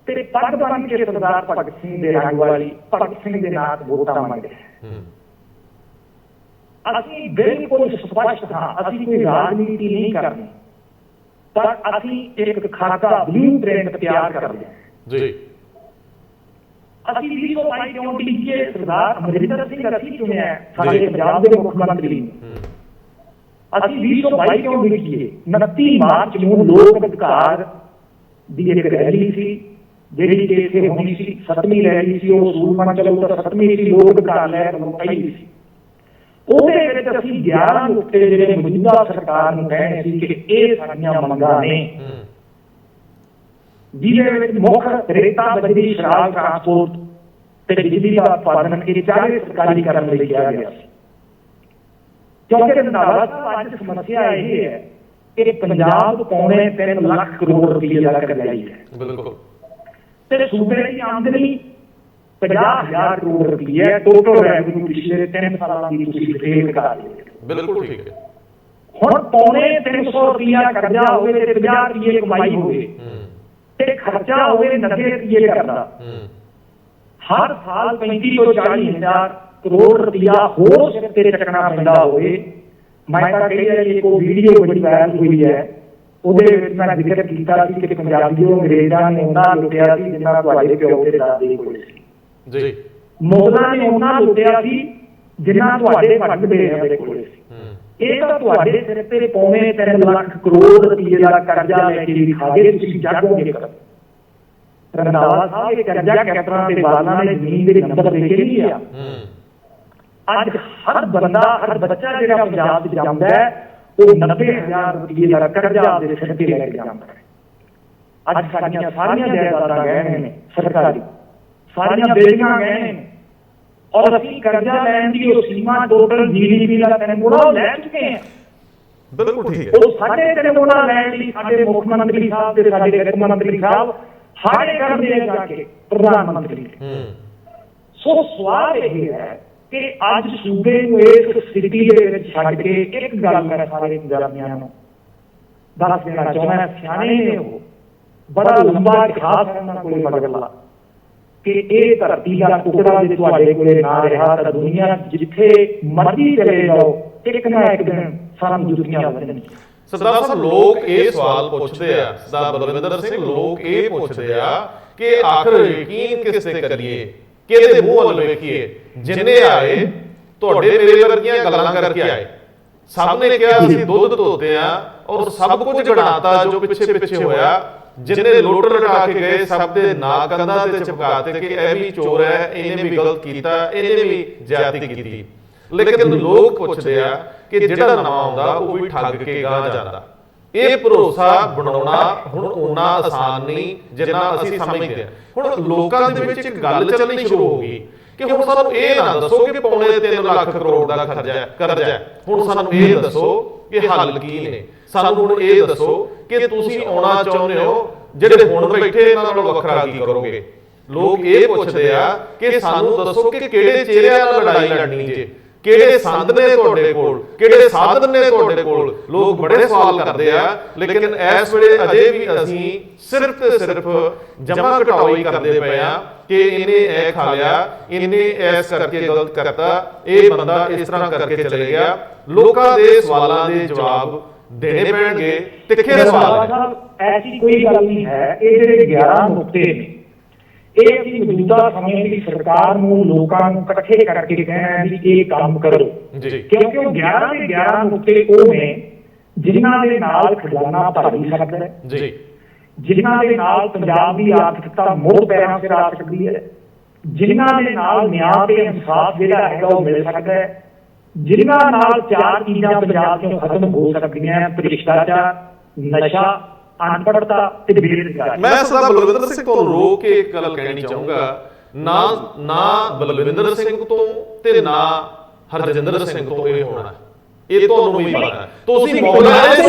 ਤੇ ਪੱਗ ਬੰਨ੍ਹ ਕੇ ਸਰਦਾਰ ਭਗਤ ਸਿੰਘ ਦੇ ਰੰਗ ਵਾਲੀ ਭਗਤ ਸਿੰਘ ਦੇ ਨਾਂ ਵੋਟਾਂ ਮੰਗਦੇ। ਅਸੀਂ ਬਿਲਕੁਲ ਸਪਸ਼ਟ ਹਾਂ, ਅਸੀਂ ਕੋਈ ਰਾਜਨੀਤੀ ਨਹੀਂ ਕਰਨੀ, ਪਰ ਅਸੀਂ ਇੱਕ ਖਾਕਾ ਬਲੂ ਪ੍ਰਿੰਟ ਤਿਆਰ ਕਰਦੇ ਹਾਂ। ਜੀ ਅਸੀਂ 2022 ਕਿਉਂ ਲਿਖੀਏ? ਸਰਦਾਰ ਅਮਰਿੰਦਰ ਸਿੰਘ ਅਸੀਂ ਚੁਣਿਆ ਸਾਡੇ ਪੰਜਾਬ ਦੇ ਮੁੱਖ ਮੰਤਰੀ ਨੂੰ। ਅਸੀਂ 2022 ਕਿਉਂ ਲਿਖੀਏ? 29 ਮਾਰਚ ਨੂੰ ਲੋਕ ਅਧਿਕਾਰ ਦੀ ਇੱਕ ਰੈਲੀ ਸੀ ਜਿਹੜੀ ਕਿ ਇੱਥੇ ਹੋਣੀ ਸੀ, 7ਵੀਂ ਰੈਲੀ ਸੀ। ਉਹ ਸੂਰਮਨ ਚਲੋ ਤਾਂ 7ਵੀਂ ਸੀ, ਲੋਕ ਅਧਿਕਾਰ ਲੈ ਪਹਿਲੀ ਸੀ। ਉਹਦੇ ਵਿੱਚ ਅਸੀਂ 11 ਨੁਕਤੇ ਜਿਹੜੇ ਮੌਜੂਦਾ ਸਰਕਾਰ ਨੂੰ ਕਹਿਣੇ ਸੀ ਕਿ ਇਹ ਸਾਡੀਆਂ ਮੰਗਾਂ ਨੇ, ਜਿਹਦੇ ਵਿੱਚ ਮੁੱਖ ਰੇਤਾ ਬਜਰੀ ਸ਼ਰਾਬ ਟਰਾਂਸਪੋਰਟ ਤੇ ਬਿਜਲੀ ਦਾ ਉਤਪਾਦਨ ਇਹ ਚਾਰੇ ਸਰਕਾਰੀ ਕਰਨ ਲਈ ਕਿਹਾ ਗਿਆ ਸੀ। ਕਿਉਂਕਿ ਰੰਧਾਵਾ ਸਾਹਿਬ ਅੱਜ ਸਮੱਸਿਆ ਇਹ ਹੈ ਕਿ ਪੰਜਾਬ ਪੌਣੇ 3 ਲੱਖ ਕਰੋੜ ਰੁਪਏ ਦਾ ਕਰਜ਼ਾ ਹੈ। ਬਿਲਕੁਲ। ਤੇ ਸੂਬੇ ਦੀ ਆਮਦਨੀ 50,000 ਕਰੋੜ ਰੁਪਏ ਹੈ। ਟੋਟਲ ਰੈਵਨਿਊ ਪਿਛਲੇ 3 ਸਾਲਾਂ ਦੀ ਤੁਸੀਂ ਡਿਟੇਲ ਕਰ ਲਿਓ। ਬਿਲਕੁਲ ਠੀਕ ਹੈ। ਹੁਣ ਪੌਣੇ 300 ਰੁਪਇਆ ਕਰਜ਼ਾ ਹੋਵੇ ਤੇ 50 ਰੁਪਏ ਕਮਾਈ ਹੋਵੇ ਤੇ ਖਰਚਾ ਹੋਵੇ 90 ਰੁਪਏ ਕਰਦਾ, ਹਰ ਸਾਲ 35 ਤੋਂ 40,000 ਕਰੋੜ ਰੁਪਇਆ ਹੋਰ ਸਿਰ ਤੇ ਚੱਕਣਾ ਪੈਂਦਾ ਹੋਵੇ। ਮੈਂ ਤਾਂ ਕਹੀ ਹੈ ਕਿ ਕੋਈ ਵੀਡੀਓ ਬੜੀ ਵਾਇਰਲ ਹੋਈ ਹੈ, ਉਹਦੇ ਵਿੱਚ ਮੈਂ ਜ਼ਿਕਰ ਕੀਤਾ ਸੀ ਕਿ ਪੰਜਾਬੀਓ ਅੰਗਰੇਜ਼ਾਂ ਨੇ ਉਹਨਾਂ ਲੁੱਟਿਆ ਸੀ ਜਿੰਨਾ ਤੁਹਾਡੇ ਪਿਓ ਤੇ ਦਾਦੇ ਕੋਲ ਸੀ। ਜੀ ਮੁਗਲਾਂ ਨੇ ਉਹਨਾਂ ਲੁੱਟਿਆ ਸੀ ਜਿੰਨਾ ਤੁਹਾਡੇ ਵੱਡੇ ਦੇ ਕੋਲ ਸੀ। ਇਹ ਤਾਂ ਤੁਹਾਡੇ ਸਿਰ ਤੇ ਪੌਣੇ 3 ਲੱਖ ਕਰੋੜ ਰੁਪਏ ਦਾ ਕਰਜ਼ਾ ਲੈ ਕੇ ਵੀ ਖਾ ਗਏ, ਤੁਸੀਂ ਜਾਗੋਗੇ ਕਦੋਂ? ਰੰਧਾਵਾ ਸਾਹਿਬ ਇਹ ਕਰਜ਼ਾ ਕੈਪਟਨਾਂ ਦੇ ਬਾਦਲਾਂ ਨੇ ਜ਼ਮੀਨ ਦੇ ਨੰਬਰ ਦੇ ਕੇ ਨਹੀਂ ਲਿਆ। ਅੱਜ ਹਰ ਬੰਦਾ ਹਰ ਬੱਚਾ ਜਿਹੜਾ ਪੰਜਾਬ ਵਿੱਚ ਜਾਂਦਾ ਹੈ ਉਹ 90,000 ਰੁਪਏ ਦਾ ਕਰਜ਼ਾ ਦੇ ਸਿਰ ਤੇ ਲੈ ਕੇ ਜਾਂਦਾ ਹੈ। ਅੱਜ ਸਾਡੀਆਂ ਸਾਰੀਆਂ ਜਾਇਦਾਦਾਂ ਗਏ ਨੇ ਸਰਕਾਰੀ, ਸਾਰੀਆਂ ਬਿਲਡਿੰਗਾਂ ਗਏ ਨੇ, ਔਰ ਅਸੀਂ ਕਰਜ਼ਾ ਲੈਣ ਦੀ ਉਹ ਸੀਮਾ ਟੋਟਲ GDP ਦਾ 3 ਗੁਣਾ ਲੈ ਚੁੱਕੇ ਹਾਂ। ਬਿਲਕੁਲ ਠੀਕ ਹੈ। ਉਹ 3.5 ਗੁਣਾ ਲੈਣ ਲਈ ਸਾਡੇ ਮੁੱਖ ਮੰਤਰੀ ਸਾਹਿਬ ਤੇ ਸਾਡੇ ਵਿੱਤ ਮੰਤਰੀ ਸਾਹਿਬ ਹਾਰੇ ਕਰਦੇ ਜਾ ਕੇ ਪ੍ਰਧਾਨ ਮੰਤਰੀ। ਸੋ ਸਵਾਲ ਇਹ ਹੈ ਕਿ ਅੱਜ ਸੂਬੇ ਨੂੰ ਇਸ ਸਥਿਤੀ ਦੇ ਵਿੱਚ ਛੱਡ ਕੇ ਇੱਕ ਗੱਲ ਮੈਂ ਸਾਰੇ ਪੰਜਾਬੀਆਂ ਨੂੰ ਦੱਸ ਦੇਣਾ ਚਾਹੁੰਦਾ, ਸਿਆਣੇ ਨੇ ਉਹ, ਬੜਾ ਲੰਬਾ ਇਤਿਹਾਸ ਹੈ ਉਹਨਾਂ ਕੋਲੇ ਮਗਰਲਾ, ਕਿ ਇਹ ਧਰਤੀ ਦਾ ਟੁਕੜਾ ਜੇ ਤੁਹਾਡੇ ਕੋਲੇ ਨਾ ਰਿਹਾ ਤਾਂ ਦੁਨੀਆ ਜਿੱਥੇ ਮਰਜ਼ੀ ਚਲੇ ਜਾਓ ਇੱਕ ਨਾ ਇੱਕ ਦਿਨ ਸਾਨੂੰ ਜੁੱਤੀਆਂ ਵੱਜਣਗੀਆਂ। ਸਰਦਾਰ ਸਾਹਿਬ, ਲੋਕ ਇਹ ਸਵਾਲ ਪੁੱਛਦੇ ਆ, ਸਰਦਾਰ ਬਲਵਿੰਦਰ ਸਿੰਘ, ਲੋਕ ਇਹ ਪੁੱਛਦੇ ਆ ਕਿ ਆਖਰ ਯਕੀਨ ਕਿਸ ਤੇ ਕਰੀਏ, ਕਿਹਦੇ ਮੂੰਹ ਵੱਲ ਵੇਖੀਏ? ਜਿੰਨੇ ਆਏ ਤੁਹਾਡੇ ਮੇਰੇ ਵਰਗੀਆਂ ਗੱਲਾਂ ਕਰਕੇ ਆਏ, ਸਭ ਨੇ ਕਿਹਾ ਅਸੀਂ ਦੁੱਧ ਧੋਤੇ ਆ ਔਰ ਸਭ ਕੁਝ ਗਣਾਤਾ ਜੋ ਪਿੱਛੇ ਪਿੱਛੇ ਹੋਇਆ। ਜਿੰਨੇ ਲੁੱਟ ਲਟਾ ਕੇ ਗਏ ਸਭ ਦੇ ਨਾਂ ਕੰਧਾਂ ਤੇ ਚਿਪਕਾਤੇ ਕਿ ਇਹ ਵੀ ਚੋਰ ਹੈ, ਇਹਨੇ ਵੀ ਗਲਤ ਕੀਤਾ, ਇਹਨੇ ਵੀ ਜ਼ਿਆਦਤੀ ਕੀਤੀ। ਲੇਕਿਨ ਲੋਕ ਪੁੱਛਦੇ ਆ ਕਿ ਜਿਹੜਾ ਨਵਾਂ ਆਉਂਦਾ ਉਹ ਵੀ ਠੱਗ ਕੇ ਗਾਂ ਜਾਂਦਾ। ਇਹ ਭਰੋਸਾ ਬਣਾਉਣਾ ਹੁਣ ਉਨਾ ਆਸਾਨ ਨਹੀਂ ਜਿੰਨਾ ਅਸੀਂ ਸਮਝਦੇ ਹਾਂ। ਹੁਣ ਲੋਕਾਂ ਦੇ ਵਿੱਚ ਇੱਕ ਗੱਲ ਚੱਲਣੀ ਸ਼ੁਰੂ ਹੋ ਗਈ ਕਿ ਹੁਣ ਸਾਨੂੰ ਇਹ ਨਾ ਦੱਸੋ ਕਿ ਪੌਣੇ 3 ਲੱਖ ਕਰੋੜ ਦਾ ਕਰਜ਼ਾ ਹੈ, ਹੁਣ ਸਾਨੂੰ ਇਹ ਦੱਸੋ ਕਿ ਹੱਲ ਕੀ ਨੇ। ਸਾਨੂੰ ਹੁਣ ਇਹ ਦੱਸੋ ਕਿ ਤੁਸੀਂ ਆਉਣਾ ਚਾਹੁੰਦੇ ਹੋ, ਜਿਹੜੇ ਹੁਣ ਬੈਠੇ ਇਹਨਾਂ ਨਾਲੋਂ ਵੱਖਰਾ ਕੀ ਕਰੋਗੇ? ਲੋਕ ਇਹ ਪੁੱਛਦੇ ਆ ਕਿ ਸਾਨੂੰ ਦੱਸੋ ਕਿ ਕਿਹੜੇ ਚਿਹਰਿਆਂ ਨਾਲ ਲੜਾਈ ਲੜਨੀ ਜੇ, ਕਿਹੜੇ ਸੰਦ ਨੇ ਤੁਹਾਡੇ ਕੋਲ, ਕਿਹੜੇ ਸਾਧਨ ਨੇ ਤੁਹਾਡੇ ਕੋਲ, ਲੋਕ ਬੜੇ ਸਵਾਲ ਕਰਦੇ ਆ। ਲੇਕਿਨ ਇਸ ਵੇਲੇ ਅਜੇ ਵੀ ਅਸੀਂ ਸਿਰਫ ਤੇ ਸਿਰਫ ਜਮਾ ਘਟਾਓ ਹੀ ਕਰਦੇ ਪਏ ਆ ਕਿ ਇਹਨੇ ਇਹ ਖਾ ਲਿਆ, ਇਹਨੇ ਇਸ ਕਰਕੇ ਗਲਤ ਕਰਤਾ, ਇਹ ਬੰਦਾ ਇਸ ਤਰ੍ਹਾਂ ਕਰਕੇ ਚਲੇ ਗਿਆ। ਲੋਕਾਂ ਦੇ ਸਵਾਲਾਂ ਦੇ ਜਵਾਬ ਦੇਣੇ ਪੈਣਗੇ, ਤਿੱਖੇ ਸਵਾਲ ਨੇ। ਐਸੀ ਕੋਈ ਗੱਲ ਨਹੀਂ ਹੈ। ਇਹ ਜਿਹੜੇ 11 ਨੁਕਤੇ ਨੇ, ਇਹ ਅਸੀਂ ਮੌਜੂਦਾ ਸਮੇਂ ਦੀ ਸਰਕਾਰ ਨੂੰ, ਲੋਕਾਂ ਨੂੰ ਇਕੱਠੇ ਕਰਕੇ ਕਹਿਣਾ ਵੀ ਇਹ ਕੰਮ ਕਰੋ, ਕਿਉਂਕਿ ਉਹ 11 ਦੇ 11 ਨੁਕਤੇ ਉਹ ਨੇ ਜਿਨ੍ਹਾਂ ਦੇ ਨਾਲ ਖਜ਼ਾਨਾ ਭਰ ਹੀ ਸਕਦਾ ਹੈ ਜੀ, ਜਿਨ੍ਹਾਂ ਦੇ ਨਾਲ ਪੰਜਾਬ ਦੀ ਆਰਥਿਕਤਾ ਮੁੜ ਪੈਰਾਂ ਤੇ ਆ ਸਕਦੀ ਹੈ, ਜਿਨ੍ਹਾਂ ਦੇ ਨਾਲ ਨਿਆਂ ਤੇ ਇਨਸਾਫ ਜਿਹੜਾ ਹੈਗਾ ਉਹ ਮਿਲ ਸਕਦਾ ਹੈ, ਜਿਨ੍ਹਾਂ ਨਾਲ 4 ਚੀਜ਼ਾਂ ਪੰਜਾਬ ਤੋਂ ਖਤਮ ਹੋ ਸਕਦੀਆਂ: ਭ੍ਰਿਸ਼ਟਾਚਾਰ, ਨਸ਼ਾ, ਅਨਪੜ੍ਹਤਾ ਤੇ ਬੇਰੁਜ਼ਗਾਰੀ। ਮੈਂ ਸਰਦਾਰ ਬਲਵਿੰਦਰ ਸਿੰਘ ਤੋਂ ਰੋਕ ਕੇ ਇੱਕ ਗੱਲ ਕਹਿਣੀ ਚਾਹੂੰਗਾ, ਨਾ ਬਲਵਿੰਦਰ ਸਿੰਘ ਤੋਂ ਤੇ ਨਾ ਹਰਜਿੰਦਰ ਸਿੰਘ ਤੋਂ ਇਹ ਹੋਣਾ, ਇਹ ਤੁਹਾਨੂੰ ਵੀ ਪਤਾ ਹੈ। ਤੁਸੀਂ ਮੋਬਿਲਾਈਜ਼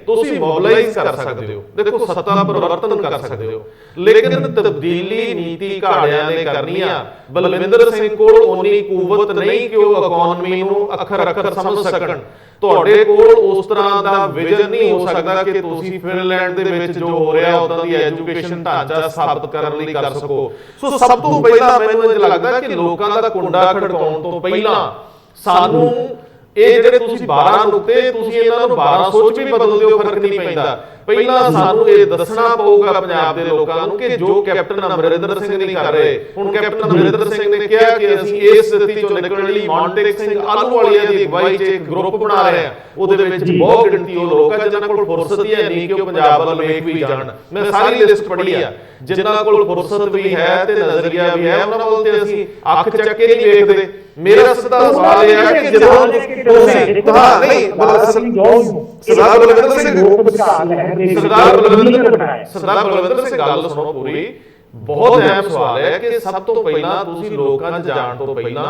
ਤੁਸੀਂ ਮੋਬਿਲਾਈਜ਼ ਕਰ ਸਕਦੇ ਹੋ, ਦੇਖੋ ਸੱਤਾ ਪਰਿਵਰਤਨ ਕਰ ਸਕਦੇ ਹੋ, ਲੇਕਿਨ ਤਬਦੀਲੀ ਨੀਤੀ ਘਾੜਿਆਂ ਨੇ ਕਰਨੀ ਆ। ਬਲਵਿੰਦਰ ਸਿੰਘ ਕੋਲ ਉਨੀ ਕੂਵਤ ਨਹੀਂ ਕਿ ਉਹ ਇਕਨੋਮੀ ਨੂੰ ਅੱਖਰ ਅੱਖਰ ਸਮਝ ਸਕਣ। ਤੁਹਾਡੇ ਕੋਲ ਉਸ ਤਰ੍ਹਾਂ ਦਾ ਵਿਜ਼ਨ ਨਹੀਂ ਹੋ ਸਕਦਾ ਕਿ ਤੁਸੀਂ ਫਿਨਲੈਂਡ ਦੇ ਵਿੱਚ ਜੋ ਹੋ ਰਿਹਾ ਉਦਾਂ ਦੀ ਐਜੂਕੇਸ਼ਨ ਢਾਂਚਾ ਸਥਾਪਿਤ ਕਰਨ ਲਈ ਕਰ ਸਕੋ। ਸੋ ਸਭ ਤੋਂ ਪਹਿਲਾਂ ਮੈਨੂੰ ਇਹ ਲੱਗਦਾ ਕਿ ਲੋਕਾਂ ਦਾ ਕੁੰਡਾ ਖੜਕਾਉਣ ਤੋਂ ਪਹਿਲਾਂ ਸਾਨੂੰ ਇਹ ਜਿਹੜੇ ਤੁਸੀਂ 12 ਨੁਕਤੇ, ਤੁਸੀਂ ਇਹਨਾਂ ਨੂੰ 12 ਸੋਚ ਵੀ ਬਦਲ ਦਿਓ, ਫਰਕ ਨਹੀਂ ਪੈਂਦਾ। ਪਹਿਲਾਂ ਸਾਨੂੰ ਇਹ ਦੱਸਣਾ ਪਊਗਾ ਪੰਜਾਬ ਦੇ ਲੋਕਾਂ ਨੂੰ ਕਿ ਜੋ ਕੈਪਟਨ ਅਮਰਿੰਦਰ ਸਿੰਘ ਨਹੀਂ ਕਰ ਰਹੇ। ਹੁਣ ਕੈਪਟਨ ਅਮਰਿੰਦਰ ਸਿੰਘ ਨੇ ਕਿਹਾ ਕਿ ਅਸੀਂ ਇਸ ਸਥਿਤੀ ਚੋਂ ਨਿਕਲਣ ਲਈ ਮੌਂਟੇਕ ਸਿੰਘ ਆਹਲੂਵਾਲੀਆ ਦੀ ਅਗਵਾਈ 'ਚ ਇੱਕ ਗਰੁੱਪ ਬਣਾ ਰਹੇ ਆ। ਉਹਦੇ ਵਿੱਚ ਬਹੁਤ ਗਿਣਤੀ ਉਹ ਲੋਕ ਆ ਜਿਨ੍ਹਾਂ ਕੋਲ ਫੁਰਸਤ ਹੀ ਨਹੀਂ ਕਿ ਉਹ ਪੰਜਾਬ ਵੱਲ ਵੇਖ ਵੀ ਜਾਣ। ਮੈਂ ਸਾਰੀ ਲਿਸਟ ਪੜ੍ਹੀ ਆ, ਜਿਨ੍ਹਾਂ ਕੋਲ ਫੁਰਸਤ ਵੀ ਹੈ ਤੇ ਨਜ਼ਰੀਆ ਵੀ ਹੈ, ਉਹਨਾਂ ਵੱਲ ਤੇ ਅਸੀਂ ਅੱਖ ਚੱਕ ਕੇ ਨਹੀਂ ਵੇਖਦੇ। ਮੇਰਾ ਸਿੱਧਾ ਸਵਾਲ ਇਹ ਹੈ ਕਿ ਜਦੋਂ ਤੁਸੀਂ ਸਰਦਾਰ ਬਲਵਿੰਦਰ ਸਿੰਘ ਗੱਲ ਸੁਣੋ ਪੂਰੀ, ਬਹੁਤ ਅਹਿਮ ਸਵਾਲ ਹੈ ਕਿ ਸਭ ਤੋਂ ਪਹਿਲਾਂ ਤੁਸੀਂ ਲੋਕਾਂ 'ਚ ਜਾਣ ਤੋਂ ਪਹਿਲਾਂ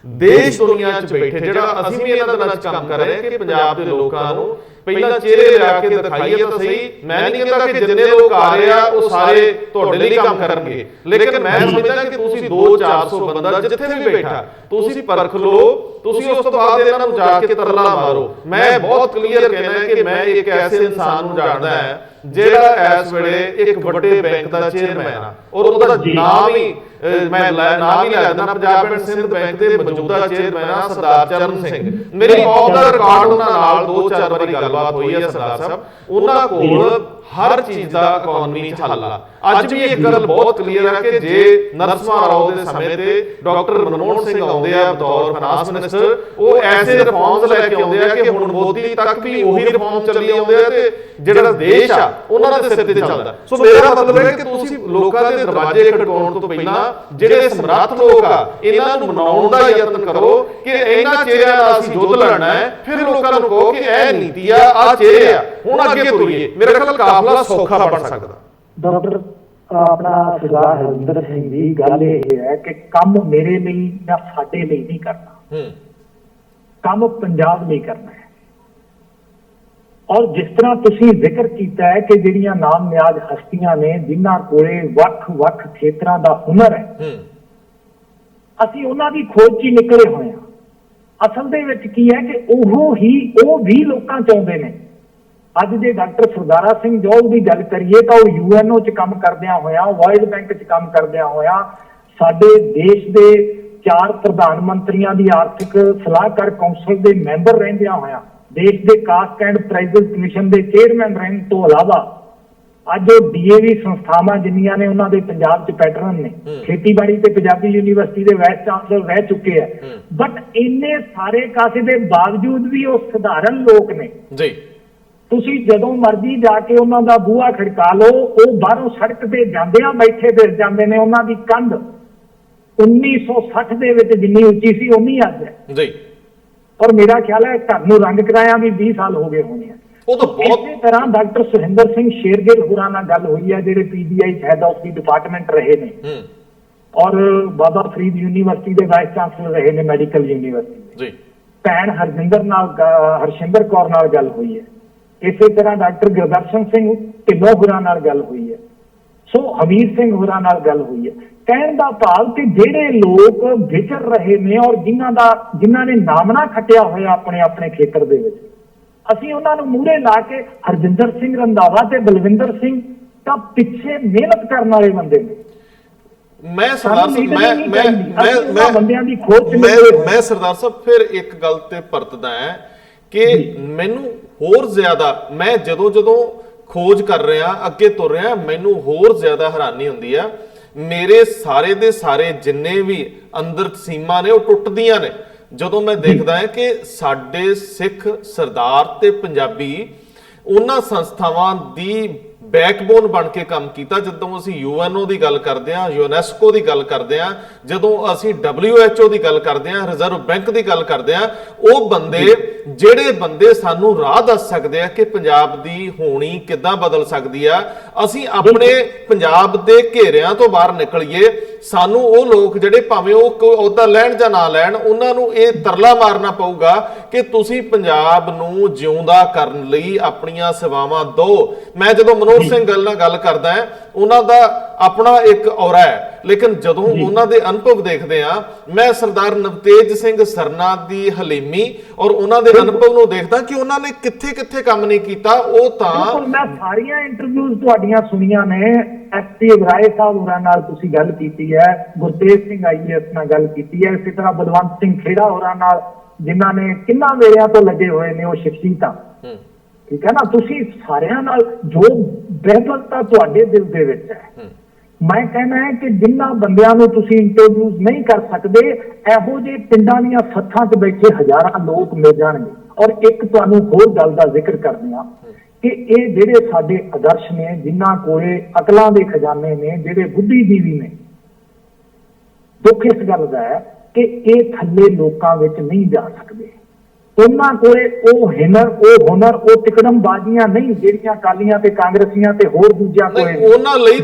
ਦੇਸ਼ ਦੁਨੀਆ 'ਚ ਬੈਠੇ, ਜਿਹੜਾ ਅਸੀਂ ਵੀ ਇਹਨਾਂ ਦਿਨਾਂ 'ਚ ਕੰਮ ਕਰ ਰਹੇ ਹਾਂ ਕਿ ਪੰਜਾਬ ਦੇ ਲੋਕਾਂ ਨੂੰ ਪਹਿਲਾਂ ਚਿਹਰੇ ਲਿਆ ਕੇ ਦਿਖਾਈਏ ਤਾਂ ਸਹੀ। ਮੈਂ ਨਹੀਂ ਕਹਿੰਦਾ ਕਿ ਜਿੰਨੇ ਲੋਕ ਆ ਰਹੇ ਆ ਉਹ ਸਾਰੇ ਤੁਹਾਡੇ ਲਈ ਕੰਮ ਕਰਨਗੇ, ਲੇਕਿਨ ਮੈਂ ਸਮਝਦਾ ਕਿ ਤੁਸੀਂ 200-400 ਬੰਦਾ ਜਿੱਥੇ ਵੀ ਬੈਠਾ ਤੁਸੀਂ ਪਰਖ ਲਓ, ਤੁਸੀਂ ਉਸ ਤੋਂ ਬਾਅਦ ਇਹਨਾਂ ਨੂੰ ਜਾ ਕੇ ਤਰਲਾ ਮਾਰੋ। ਮੈਂ ਬਹੁਤ ਕਲੀਅਰ ਕਹਿਣਾ ਕਿ ਮੈਂ ਇੱਕ ਐਸੇ ਇਨਸਾਨ ਨੂੰ ਜਾਣਦਾ ਹੈ ਜਿਹੜਾ ਇਸ ਵੇਲੇ ਇੱਕ ਵੱਡੇ ਬੈਂਕ ਦਾ ਚੇਅਰਮੈਨ ਆ, ਔਰ ਉਹਦਾ ਨਾਮ ਹੀ ਮੈਂ ਨਾਮ ਹੀ ਲੈ ਦਿੰਦਾ, ਪੰਜਾਬ ਐਂਡ ਸਿੰਧ ਬੈਂਕ ਦੇ ਮੌਜੂਦਾ ਚੇਅਰਮੈਨ ਆ ਸਰਦਾਰ ਚਰਨ ਸਿੰਘ। ਮੇਰੀ ਆਫ ਦਾ ਰਿਕਾਰਡ ਉਹਨਾਂ ਨਾਲ 2-4 ਵਾਰੀ ਗੱਲਬਾਤ ਹੋਈ ਹੈ ਸਰਦਾਰ ਸਾਹਿਬ। ਉਹਨਾਂ ਕੋਲ ਹਰ ਚੀਜ਼ ਦਾ ਇਕਨੋਮੀ 'ਚ ਹੱਲ ਆ। ਅੱਜ ਵੀ ਇੱਕ ਗੱਲ ਬਹੁਤ ਕਲੀਅਰ ਹੈ ਕਿ ਜੇ ਨਰਸਿਮਹਾ ਰਾਓ ਦੇ ਸਮੇਂ ਤੇ ਡਾਕਟਰ ਮਨਮੋਹਨ ਸਿੰਘ ਆਉਂਦੇ ਆ ਬਤੌਰ ਫਾਈਨਾਂਸ ਮਿਨਿਸਟਰ, ਉਹ ਐਸੇ ਰਿਫਾਰਮਸ ਲੈ ਕੇ ਆਉਂਦੇ ਆ ਕਿ ਹੁਣ ਮੋਦੀ ਤੱਕ ਵੀ ਉਹੀ ਰਿਫਾਰਮ ਚੱਲੀ ਆਉਂਦੇ ਆ ਤੇ ਜਿਹੜਾ ਦੇਸ਼ ਆ ਉਹਨਾਂ ਦੇ ਸਿਰ ਤੇ ਚੱਲਦਾ। ਸੋ ਮੇਰਾ ਮਤਲਬ ਹੈ ਕਿ ਤੁਸੀਂ ਲੋਕਾਂ ਦੇ ਦਰਵਾਜ਼ੇ ਖੜਕਾਉਣ ਤੋਂ ਪਹਿਲਾਂ ਜਿਹੜੇ ਸਮਰੱਥ ਲੋਕ ਆ ਇਹਨਾਂ ਨੂੰ ਮਨਾਉਣ ਦਾ ਯਤਨ ਕਰੋ ਕਿ ਇਹਨਾਂ ਚਿਹਰਿਆਂ ਦਾ ਅਸੀਂ ਯੁੱਧ ਲੜਨਾ ਹੈ। ਫਿਰ ਲੋਕਾਂ ਨੂੰ ਕਹੋ ਕਿ ਇਹ ਨੀਤੀ ਆ, ਆਹ ਚਿਹਰੇ ਆ, ਹੁਣ ਅੱਗੇ ਤੁਰੀਏ। ਮੇਰੇ ਖਿਆਲ ਕਾਫਲਾ ਸੌਖਾ ਬਣ ਸਕਦਾ। ਡਾਕਟਰ ਆਪਣਾ ਸਰਦਾਰ ਹਰਜਿੰਦਰ ਸਿੰਘ ਦੀ ਗੱਲ ਇਹ ਹੈ ਕਿ ਕੰਮ ਮੇਰੇ ਲਈ ਜਾਂ ਸਾਡੇ ਲਈ ਨਹੀਂ ਕਰਨਾ, ਕੰਮ ਪੰਜਾਬ ਲਈ ਕਰਨਾ ਹੈ। ਔਰ ਜਿਸ ਤਰ੍ਹਾਂ ਤੁਸੀਂ ਜ਼ਿਕਰ ਕੀਤਾ ਹੈ ਕਿ ਜਿਹੜੀਆਂ ਨਾਮ ਨਿਆਜ਼ ਹਸਤੀਆਂ ਨੇ ਜਿਨ੍ਹਾਂ ਕੋਲੇ ਵੱਖ-ਵੱਖ ਖੇਤਰਾਂ ਦਾ ਹੁਨਰ ਹੈ, ਅਸੀਂ ਉਹਨਾਂ ਦੀ ਖੋਜ 'ਚ ਹੀ ਨਿਕਲੇ ਹੋਏ ਹਾਂ। ਅਸਲ ਦੇ ਵਿੱਚ ਕੀ ਹੈ ਕਿ ਉਹ ਵੀ ਲੋਕਾਂ ਚਾਹੁੰਦੇ ਨੇ। ਅੱਜ ਜੇ ਡਾਕਟਰ ਸਰਦਾਰਾ ਸਿੰਘ ਜੌਹਲ ਦੀ ਗੱਲ ਕਰੀਏ ਤਾਂ ਉਹ UNO 'ਚ ਕੰਮ ਕਰਦਿਆਂ ਹੋਇਆ, ਵਰਲਡ ਬੈਂਕ 'ਚ ਕੰਮ ਕਰਦਿਆਂ ਹੋਇਆ, ਸਾਡੇ ਦੇਸ਼ ਦੇ 4 ਪ੍ਰਧਾਨ ਮੰਤਰੀਆਂ ਦੀ ਆਰਥਿਕ ਸਲਾਹਕਾਰ ਕੌਂਸਲ ਦੇ ਮੈਂਬਰ ਰਹਿੰਦਿਆਂ ਹੋਇਆ, ਦੇਸ਼ ਦੇ ਕਾਸਟ ਐਂਡ ਪ੍ਰਾਈਜ਼ਸ ਕਮਿਸ਼ਨ ਦੇ ਚੇਅਰਮੈਨ ਰਹਿਣ ਤੋਂ ਇਲਾਵਾ ਅੱਜ ਉਹ DAV ਸੰਸਥਾਵਾਂ ਜਿੰਨੀਆਂ ਨੇ ਉਹਨਾਂ ਦੇ ਪੰਜਾਬ 'ਚ ਪੈਟਰਨ ਨੇ, ਖੇਤੀਬਾੜੀ ਤੇ ਪੰਜਾਬੀ ਯੂਨੀਵਰਸਿਟੀ ਦੇ ਵਾਈਸ ਚਾਂਸਲਰ ਰਹਿ ਚੁੱਕੇ ਆ। ਬਟ ਇੰਨੇ ਸਾਰੇ ਕਾਸੇ ਦੇ ਬਾਵਜੂਦ ਵੀ ਉਹ ਸਧਾਰਨ ਲੋਕ ਨੇ ਜੀ। ਤੁਸੀਂ ਜਦੋਂ ਮਰਜ਼ੀ ਜਾ ਕੇ ਉਹਨਾਂ ਦਾ ਬੂਹਾ ਖੜਕਾ ਲਓ, ਉਹ ਬਾਹਰੋਂ ਸੜਕ ਤੇ ਜਾਂਦਿਆਂ ਬੈਠੇ ਫਿਰ ਜਾਂਦੇ ਨੇ। ਉਹਨਾਂ ਦੀ ਕੰਧ 1960 ਦੇ ਵਿੱਚ ਜਿੰਨੀ ਉੱਚੀ ਸੀ ਉਨੀ ਅੱਜ ਹੈ ਜੀ। ਔਰ ਮੇਰਾ ਖਿਆਲ ਹੈ ਘਰ ਨੂੰ ਰੰਗ ਕਰਾਇਆ ਵੀ 20 ਸਾਲ ਹੋ ਗਏ ਹੋਣੇ ਆ। ਉਹ ਤਾਂ ਇਸੇ ਤਰ੍ਹਾਂ ਡਾਕਟਰ ਸੁਰਿੰਦਰ ਸਿੰਘ ਸ਼ੇਰਗਿੱਲ ਹੋਰਾਂ ਨਾਲ ਗੱਲ ਹੋਈ ਹੈ, ਜਿਹੜੇ PGI head of the department ਰਹੇ ਨੇ ਔਰ ਬਾਬਾ ਫਰੀਦ ਯੂਨੀਵਰਸਿਟੀ ਦੇ ਵਾਈਸ ਚਾਂਸਲਰ ਰਹੇ ਨੇ, ਮੈਡੀਕਲ ਯੂਨੀਵਰਸਿਟੀ ਜੀ। ਭੈਣ ਹਰਸ਼ਿੰਦਰ ਕੌਰ ਨਾਲ ਗੱਲ ਹੋਈ ਹੈ। ਇਸੇ ਤਰ੍ਹਾਂ ਡਾਕਟਰ ਗੁਰਦਰਸ਼ਨ ਸਿੰਘ ਢਿੱਲੋਂ ਹੋਰਾਂ ਨਾਲ ਗੱਲ ਹੋਈ ਹੈ। ਸੋ ਹਮੀਰ ਸਿੰਘ ਹੋਰਾਂ ਨਾਲ ਗੱਲ ਹੋਈ ਹੈ। ਕਹਿਣ ਦਾ ਭਾਵ ਕਿ ਜਿਹੜੇ ਲੋਕ ਵਿਚਰ ਰਹੇ ਨੇ ਔਰ ਜਿਨ੍ਹਾਂ ਨੇ ਨਾਮਣਾ ਖੱਟਿਆ ਹੋਇਆ ਆਪਣੇ ਆਪਣੇ ਖੇਤਰ ਦੇ ਵਿੱਚ, ਅਸੀਂ ਉਹਨਾਂ ਨੂੰ ਮੂਹਰੇ ਲਾ ਕੇ ਹਰਜਿੰਦਰ ਸਿੰਘ ਰੰਧਾਵਾ ਤੇ ਬਲਵਿੰਦਰ ਸਿੰਘ ਤਾਂ ਪਿੱਛੇ ਮਿਹਨਤ ਕਰਨ ਵਾਲੇ ਬੰਦੇ ਨੇ। ਮੈਂ ਸਰਦਾਰ ਸਾਹਿਬ ਮੈਂ ਸਰਦਾਰ ਸਾਹਿਬ ਫਿਰ ਇੱਕ ਗੱਲ ਤੇ ਪਰਤਦਾ ਹੈ ਕਿ ਮੈਨੂੰ ਹੋਰ ਜ਼ਿਆਦਾ, ਮੈਂ ਜਦੋਂ ਖੋਜ ਕਰ ਰਿਹਾ, ਅੱਗੇ ਤੁਰ ਰਿਹਾ, ਮੈਨੂੰ ਹੋਰ ਜ਼ਿਆਦਾ ਹੈਰਾਨੀ ਹੁੰਦੀ ਆ। ਮੇਰੇ ਸਾਰੇ ਦੇ ਸਾਰੇ ਜਿੰਨੇ ਵੀ ਅੰਦਰ ਸੀਮਾ ਨੇ ਉਹ ਟੁੱਟਦੀਆਂ ਨੇ ਜਦੋਂ ਮੈਂ ਦੇਖਦਾ ਹਾਂ ਕਿ ਸਾਡੇ ਸਿੱਖ ਸਰਦਾਰ ਤੇ ਪੰਜਾਬੀ ਉਹਨਾਂ ਸੰਸਥਾਵਾਂ ਦੀ ਬੈਕਬੋਨ ਬਣ ਕੇ ਕੰਮ ਕੀਤਾ। ਜਦੋਂ ਅਸੀਂ UNO ਦੀ ਗੱਲ ਕਰਦੇ ਹਾਂ, UNESCO ਦੀ ਗੱਲ ਕਰਦੇ ਹਾਂ, ਜਦੋਂ ਅਸੀਂ WHO ਦੀ ਗੱਲ ਕਰਦੇ ਹਾਂ, ਰਿਜ਼ਰਵ ਬੈਂਕ ਦੀ ਗੱਲ ਕਰਦੇ ਹਾਂ, ਉਹ ਬੰਦੇ ਜਿਹੜੇ ਬੰਦੇ ਸਾਨੂੰ ਰਾਹ ਦੱਸ ਸਕਦੇ ਆ ਕਿ ਪੰਜਾਬ ਦੀ ਹੋਣੀ ਕਿੱਦਾਂ ਬਦਲ ਸਕਦੀ ਆ, ਅਸੀਂ ਆਪਣੇ ਪੰਜਾਬ ਦੇ ਘੇਰਿਆਂ ਤੋਂ ਬਾਹਰ ਨਿਕਲੀਏ। ਸਾਨੂੰ ਉਹ ਲੋਕ ਜਿਹੜੇ ਭਾਵੇਂ ਉਹ ਅਹੁਦਾ ਲੈਣ ਜਾਂ ਨਾ ਲੈਣ, ਉਹਨਾਂ ਨੂੰ ਇਹ ਤਰਲਾ ਮਾਰਨਾ ਪਊਗਾ ਕਿ ਤੁਸੀਂ ਪੰਜਾਬ ਨੂੰ ਜਿਉਂਦਾ ਕਰਨ ਲਈ ਆਪਣੀਆਂ ਸੇਵਾਵਾਂ ਦਿਓ। ਮੈਂ ਜਦੋਂ ਮਨੋਹਰ ਸਿੰਘ ਗੱਲ ਨਾਲ ਗੱਲ ਕਰਦਾ ਹਾਂ, ਉਹਨਾਂ ਦਾ ਆਪਣਾ ਇੱਕ ਔਰਾ ਹੈ, ਲੇਕਿਨ ਜਦੋਂ ਉਹਨਾਂ ਦੇ ਅਨੁਭਵ ਦੇਖਦੇ ਆ, ਮੈਂ ਸਰਦਾਰ ਨਵਤੇਜ ਸਿੰਘ ਸਰਨਾ ਦੀ ਹਲੀਮੀ ਔਰ ਉਹਨਾਂ ਦੇ ਅਨੁਭਵ ਨੂੰ ਦੇਖਦਾ ਕਿ ਉਹਨਾਂ ਨੇ ਕਿੱਥੇ ਕੰਮ ਨਹੀਂ ਕੀਤਾ। ਉਹ ਤਾਂ ਮੈਂ ਸਾਰੀਆਂ ਇੰਟਰਵਿਊਜ਼ ਤੁਹਾਡੀਆਂ ਸੁਣੀਆਂ ਨੇ, ਐਸਪੀ ਰਾਏ ਸਾਹਿਬ ਹੋਰਾਂ ਨਾਲ ਤੁਸੀਂ ਗੱਲ ਕੀਤੀ ਹੈ, ਗੁਰਤੇਜ ਸਿੰਘ IAS ਨਾਲ ਗੱਲ ਕੀਤੀ ਹੈ, ਇਸੇ ਤਰ੍ਹਾਂ ਬਲਵੰਤ ਸਿੰਘ ਖੇੜਾ ਹੋਰਾਂ ਨਾਲ, ਜਿਨ੍ਹਾਂ ਨੇ ਕਿੰਨਾ ਵੇਰਿਆਂ ਤੋਂ ਲੱਗੇ ਹੋਏ ਨੇ ਉਹ ਸ਼ਖਸੀਅਤਾਂ, ਠੀਕ ਹੈ ਨਾ। ਤੁਸੀਂ ਸਾਰਿਆਂ ਨਾਲ ਜੋ ਬਿਹਤਰਤਾ ਤੁਹਾਡੇ ਦਿਲ ਦੇ ਵਿੱਚ ਹੈ, ਮੈਂ ਕਹਿਣਾ ਹੈ ਕਿ ਜਿਨ੍ਹਾਂ ਬੰਦਿਆਂ ਨੂੰ ਤੁਸੀਂ ਇੰਟਰਵਿਊਜ਼ ਨਹੀਂ ਕਰ ਸਕਦੇ, ਇਹੋ ਜਿਹੇ ਪਿੰਡਾਂ ਦੀਆਂ ਸੱਥਾਂ 'ਚ ਬੈਠੇ ਹਜ਼ਾਰਾਂ ਲੋਕ ਮਿਲ ਜਾਣਗੇ। ਔਰ ਇੱਕ ਤੁਹਾਨੂੰ ਹੋਰ ਗੱਲ ਦਾ ਜ਼ਿਕਰ ਕਰਦੇ ਹਾਂ ਕਿ ਇਹ ਜਿਹੜੇ ਸਾਡੇ ਆਦਰਸ਼ ਨੇ, ਜਿਨ੍ਹਾਂ ਕੋਲੇ ਅਕਲਾਂ ਦੇ ਖਜ਼ਾਨੇ ਨੇ, ਜਿਹੜੇ ਬੁੱਧੀਜੀਵੀ ਨੇ, ਦੁੱਖ ਇਸ ਗੱਲ ਦਾ ਹੈ ਕਿ ਇਹ ਥੱਲੇ ਲੋਕਾਂ ਵਿੱਚ ਨਹੀਂ ਜਾ ਸਕਦੇ। ਉਹਨਾਂ ਕੋਲੇ ਉਹ ਹੁਨਰ ਉਹ ਤਿਕੜਮਬਾਜ਼ੀਆਂ ਨਹੀਂ ਜਿਹੜੀਆਂ ਅਕਾਲੀਆਂ ਤੇ ਕਾਂਗਰਸੀਆਂ ਤੇ ਹੋਰ ਦੂਜਿਆਂ ਕੋਲੇ, ਉਹਨਾਂ ਲਈ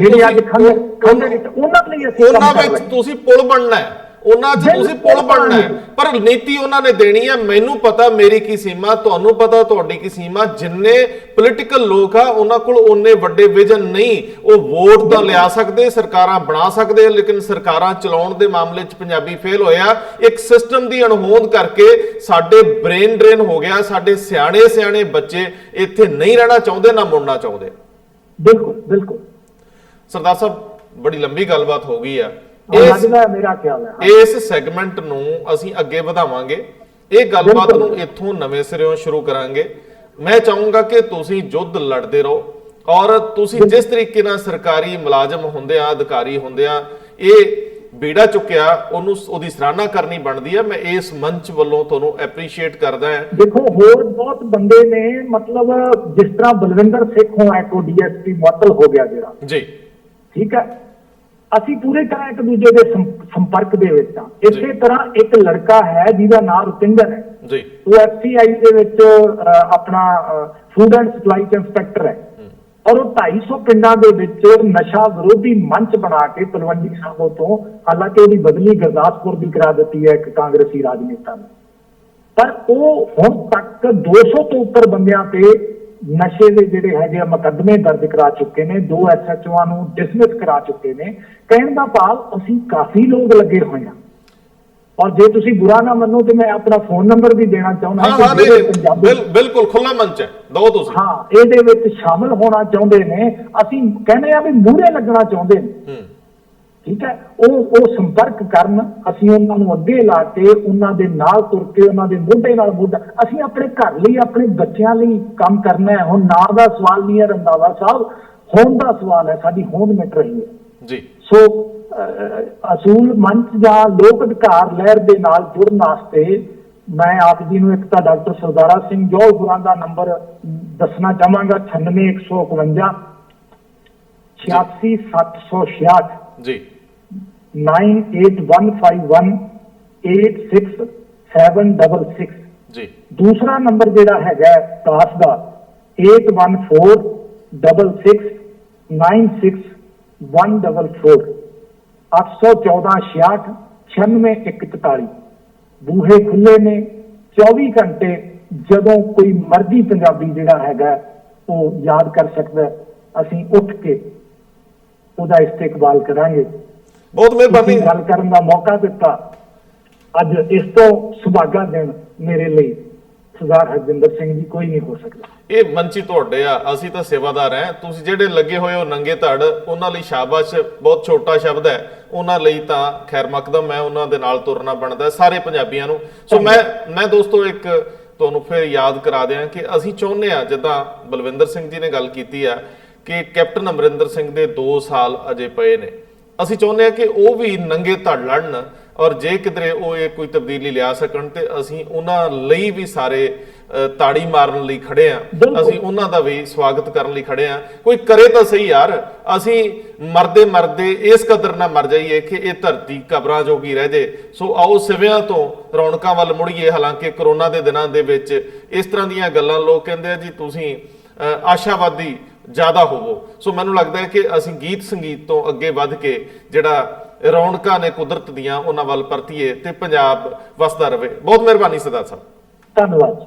ਉਹਨਾਂ ਵਿੱਚ ਤੁਸੀਂ ਪੁਲ ਬਣਨਾ ਹੈ, ਉਹਨਾਂ 'ਚ ਤੁਸੀਂ ਪੁਲ ਬਣਨਾ ਹੈ, ਪਰ ਨੀਤੀ ਉਹਨਾਂ ਨੇ ਦੇਣੀ ਹੈ। ਮੈਨੂੰ ਪਤਾ ਮੇਰੀ ਕੀ ਸੀਮਾ, ਤੁਹਾਨੂੰ ਪਤਾ ਤੁਹਾਡੀ ਕੀ ਸੀਮਾ। ਜਿੰਨੇ ਪੋਲੀਟੀਕਲ ਲੋਕ ਆ ਉਹਨਾਂ ਕੋਲ ਉਹਨੇ ਵੱਡੇ ਵਿਜ਼ਨ ਨਹੀਂ। ਉਹ ਵੋਟ ਤਾਂ ਲਿਆ ਸਕਦੇ, ਸਰਕਾਰਾਂ ਬਣਾ ਸਕਦੇ, ਲੇਕਿਨ ਸਰਕਾਰਾਂ ਚਲਾਉਣ ਦੇ ਮਾਮਲੇ 'ਚ ਪੰਜਾਬੀ ਫੇਲ ਹੋਇਆ। ਇੱਕ ਸਿਸਟਮ ਦੀ ਅਣਹੋਂਦ ਕਰਕੇ ਸਾਡੇ ਬ੍ਰੇਨ ਡਰੇਨ ਹੋ ਗਿਆ। ਸਾਡੇ ਸਿਆਣੇ ਬੱਚੇ ਇੱਥੇ ਨਹੀਂ ਰਹਿਣਾ ਚਾਹੁੰਦੇ, ਨਾ ਮੁੜਨਾ ਚਾਹੁੰਦੇ। ਬਿਲਕੁਲ ਸਰਦਾਰ ਸਾਹਿਬ, ਬੜੀ ਲੰਬੀ ਗੱਲਬਾਤ ਹੋ ਗਈ ਆ। ਮੇਰਾ ਖਿਆਲ ਹੈ ਇਸ ਸੈਗਮੈਂਟ ਨੂੰ ਅਸੀਂ ਅੱਗੇ ਵਧਾਵਾਂਗੇ, ਇਹ ਗੱਲਬਾਤ ਨੂੰ ਇੱਥੋਂ ਨਵੇਂ ਸਿਰਿਓਂ ਸ਼ੁਰੂ ਕਰਾਂਗੇ। ਮੈਂ ਚਾਹੂੰਗਾ ਕਿ ਤੁਸੀਂ ਯੁੱਧ ਲੜਦੇ ਰਹੋ, ਔਰ ਤੁਸੀਂ ਜਿਸ ਤਰੀਕੇ ਨਾਲ ਸਰਕਾਰੀ ਮੁਲਾਜ਼ਮ ਹੁੰਦੇ ਆ, ਅਧਿਕਾਰੀ ਹੁੰਦੇ ਆ, ਇਹ ਬੀੜਾ ਚੁੱਕਿਆ, ਉਹਦੀ ਸਰਾਹਨਾ ਕਰਨੀ ਬਣਦੀ ਹੈ। ਮੈਂ ਇਸ ਮੰਚ ਵੱਲੋਂ ਤੁਹਾਨੂੰ ਐਪਰੀਸ਼ੀਏਟ ਕਰਦਾ ਹਾਂ। ਦੇਖੋ ਹੋਰ ਬਹੁਤ ਬੰਦੇ ਨੇ, ਮਤਲਬ ਜਿਸ ਤਰ੍ਹਾਂ ਬਲਵਿੰਦਰ ਸਿੰਘ ਐਕੋ DSP ਮੁਅੱਤਲ ਹੋ ਗਿਆ ਜਿਹੜਾ ਜੀ, ਠੀਕ ਹੈ, ਅਸੀਂ ਪੂਰੀ ਤਰ੍ਹਾਂ ਇੱਕ ਦੂਜੇ ਦੇ ਸੰਪਰਕ ਦੇ ਵਿੱਚ ਹਾਂ। ਇਸੇ ਤਰ੍ਹਾਂ ਇੱਕ ਲੜਕਾ ਹੈ ਜਿਹਦਾ ਨਾਮ ਰੁਪਿੰਦਰ ਹੈ ਜੀ, ਉਹ FCI ਦੇ ਵਿੱਚ ਆਪਣਾ ਫੂਡ ਐਂਡ ਸਪਲਾਈ ਇੰਸਪੈਕਟਰ ਹੈ, ਔਰ ਉਹ 250 ਪਿੰਡਾਂ ਦੇ ਵਿੱਚ ਨਸ਼ਾ ਵਿਰੋਧੀ ਮੰਚ ਬਣਾ ਕੇ ਤਲਵੰਡੀ ਸਾਬੋ ਤੋਂ, ਹਾਲਾਂਕਿ ਉਹਦੀ ਬਦਲੀ ਗੁਰਦਾਸਪੁਰ ਦੀ ਕਰਾ ਦਿੱਤੀ ਹੈ ਇੱਕ ਕਾਂਗਰਸੀ ਰਾਜਨੇਤਾ ਨੇ, ਪਰ ਉਹ ਹੁਣ ਤੱਕ 200 ਤੋਂ ਉੱਪਰ ਬੰਦਿਆਂ ਤੇ ਨਸ਼ੇ ਦੇ ਜਿਹੜੇ ਹੈਗੇ ਆ ਮੁਕੱਦਮੇ ਦਰਜ ਕਰਾ ਚੁੱਕੇ ਨੇ, 2 SHOਆਂ ਨੂੰ ਡਿਸਮਿਸ ਕਰਾ ਚੁੱਕੇ ਨੇ। ਕਹਿਣ ਦਾ ਭਾਵ ਅਸੀਂ ਕਾਫੀ ਲੋਕ ਲੱਗੇ ਹੋਏ ਹਾਂ। ਔਰ ਜੇ ਤੁਸੀਂ ਬੁਰਾ ਨਾ ਮੰਨੋ ਤੇ ਮੈਂ ਆਪਣਾ ਫੋਨ ਨੰਬਰ ਵੀ ਦੇਣਾ ਚਾਹੁੰਦਾ ਹਾਂ। ਬਿਲਕੁਲ ਖੁੱਲਾ ਮੰਚ ਹੈ, ਦੋ ਤੁਸੀਂ। ਹਾਂ, ਇਹਦੇ ਵਿੱਚ ਸ਼ਾਮਲ ਹੋਣਾ ਚਾਹੁੰਦੇ ਨੇ, ਅਸੀਂ ਕਹਿੰਦੇ ਆ ਵੀ ਮੂਹਰੇ ਲੱਗਣਾ ਚਾਹੁੰਦੇ ਨੇ, ਠੀਕ ਹੈ। ਉਹ ਸੰਪਰਕ ਕਰਨ, ਅਸੀਂ ਉਹਨਾਂ ਨੂੰ ਅੱਗੇ ਲਾ ਕੇ, ਉਹਨਾਂ ਦੇ ਨਾਲ ਤੁਰ ਕੇ, ਉਹਨਾਂ ਦੇ ਮੋਢੇ ਨਾਲ ਮੋਢਾ, ਅਸੀਂ ਆਪਣੇ ਘਰ ਲਈ, ਆਪਣੇ ਬੱਚਿਆਂ ਲਈ ਕੰਮ ਕਰਨਾ ਹੈ। ਹੁਣ ਨਾਂ ਦਾ ਸਵਾਲ ਨਹੀਂ ਹੈ ਰੰਧਾਵਾ ਸਾਹਿਬ, ਹੋਂਦ ਦਾ ਸਵਾਲ ਹੈ, ਸਾਡੀ ਹੋਂਦ ਮਿਟ ਰਹੀ ਹੈ ਜੀ। ਸੋ ਅਸੂਲ ਮੰਚ ਜਾਂ ਲੋਕ ਅਧਿਕਾਰ ਲਹਿਰ ਦੇ ਨਾਲ ਜੁੜਨ ਵਾਸਤੇ ਮੈਂ ਆਪ ਜੀ ਨੂੰ ਇੱਕ ਤਾਂ ਡਾਕਟਰ ਸਰਦਾਰਾ ਸਿੰਘ ਜੋਹਲ ਹੋਰਾਂ ਦਾ ਨੰਬਰ ਦੱਸਣਾ ਚਾਹਾਂਗਾ, 96151 86766 ਜੀ, 9815186766 ਜੀ। ਦੂਸਰਾ ਨੰਬਰ ਜਿਹੜਾ ਹੈਗਾ ਦਾਸ ਦਾ 8146696144 81466964144। ਬੂਹੇ ਖੁੱਲੇ ਨੇ 24 ਘੰਟੇ, ਜਦੋਂ ਕੋਈ ਮਰਜ਼ੀ ਪੰਜਾਬੀ ਜਿਹੜਾ ਹੈਗਾ ਉਹ ਯਾਦ ਕਰ ਸਕਦਾ, ਅਸੀਂ ਉੱਠ ਕੇ ਉਹਦਾ ਇਸਤਕਬਾਲ ਕਰਾਂਗੇ। ਬਹੁਤ ਮਿਹਰਬਾਨੀ। ਤੁਸੀਂ ਗੱਲ ਕਰਨ ਦਾ ਮੌਕਾ ਦਿੱਤਾ। ਅੱਜ ਇਸ ਤੋਂ ਸੁਭਾਗਾ ਦਿਨ ਮੇਰੇ ਲਈ ਸਰਦਾਰ ਹਰਜਿੰਦਰ ਸਿੰਘ ਜੀ ਕੋਈ ਨਹੀਂ ਹੋ ਸਕਦਾ। ਇਹ ਮੰਚੀ ਤੁਹਾਡੇ ਆ, ਅਸੀਂ ਤਾਂ ਸੇਵਾਦਾਰ ਹੈ। ਤੁਸੀਂ ਜਿਹੜੇ ਲੱਗੇ ਹੋਏ ਹੋ ਨੰਗੇ ਧੜ, ਉਹਨਾਂ ਲਈ ਸ਼ਾਬਾਸ਼, ਬਹੁਤ ਛੋਟਾ ਸ਼ਬਦ ਹੈ, ਉਹਨਾਂ ਲਈ ਤਾਂ ਖੈਰ ਮਕਦਮ ਹੈ, ਉਹਨਾਂ ਦੇ ਨਾਲ ਤੁਰਨਾ ਬਣਦਾ ਸਾਰੇ ਪੰਜਾਬੀਆਂ ਨੂੰ। ਸੋ ਮੈਂ ਦੋਸਤੋ ਇੱਕ ਤੁਹਾਨੂੰ ਫਿਰ ਯਾਦ ਕਰਾ ਦਿਆਂ ਕਿ ਅਸੀਂ ਚਾਹੁੰਦੇ ਆ, ਜਿੱਦਾਂ ਬਲਵਿੰਦਰ ਸਿੰਘ ਜੀ ਨੇ ਗੱਲ ਕੀਤੀ ਆ ਕਿ ਕੈਪਟਨ ਅਮਰਿੰਦਰ ਸਿੰਘ ਦੇ 2 ਸਾਲ ਅਜੇ ਪਏ ਨੇ, ਅਸੀਂ ਚਾਹੁੰਦੇ ਆ ਕਿ ਉਹ ਵੀ ਨੰਗੇ ਧੜ ਲੜਨ, ਔਰ ਜੇ ਕਿਧਰੇ ਉਹ ਇਹ ਕੋਈ ਤਬਦੀਲੀ ਲਿਆ ਸਕਣ ਤੇ ਅਸੀਂ ਉਹਨਾਂ ਲਈ ਵੀ ਸਾਰੇ ਤਾੜੀ ਮਾਰਨ ਲਈ ਖੜੇ ਆ, ਅਸੀਂ ਉਹਨਾਂ ਦਾ ਵੀ ਸਵਾਗਤ ਕਰਨ ਲਈ ਖੜੇ ਆ। ਕੋਈ ਕਰੇ ਤਾਂ ਸਹੀ ਯਾਰ, ਅਸੀਂ ਮਰਦੇ ਮਰਦੇ ਇਸ ਕਦਰ ਨਾ ਮਰ ਜਾਈਏ ਕਿ ਇਹ ਧਰਤੀ ਕਬਰਾਂ ਜੋਗੀ ਰਹਿ ਜੇ। ਸੋ ਆਓ ਸਿਵਿਆਂ ਤੋਂ ਰੌਣਕਾਂ ਵੱਲ ਮੁੜੀਏ। ਹਾਲਾਂਕਿ ਕਰੋਨਾ ਦੇ ਦਿਨਾਂ ਦੇ ਵਿੱਚ ਇਸ ਤਰ੍ਹਾਂ ਦੀਆਂ ਗੱਲਾਂ ਲੋਕ ਕਹਿੰਦੇ ਆ ਜੀ ਤੁਸੀਂ ਆਸ਼ਾਵਾਦੀ ਜ਼ਿਆਦਾ ਹੋਵੋ। ਸੋ ਮੈਨੂੰ ਲੱਗਦਾ ਹੈ ਕਿ ਅਸੀਂ ਗੀਤ ਸੰਗੀਤ ਤੋਂ ਅੱਗੇ ਵੱਧ ਕੇ ਜਿਹੜਾ ਰੌਣਕਾਂ ਨੇ ਕੁਦਰਤ ਦੀਆਂ ਉਹਨਾਂ ਵੱਲ ਪਰਤੀਏ ਤੇ ਪੰਜਾਬ ਵਸਦਾ ਰਵੇ। ਬਹੁਤ ਮਿਹਰਬਾਨੀ ਸਰਦਾਰ ਸਾਹਿਬ। ਧੰਨਵਾਦ।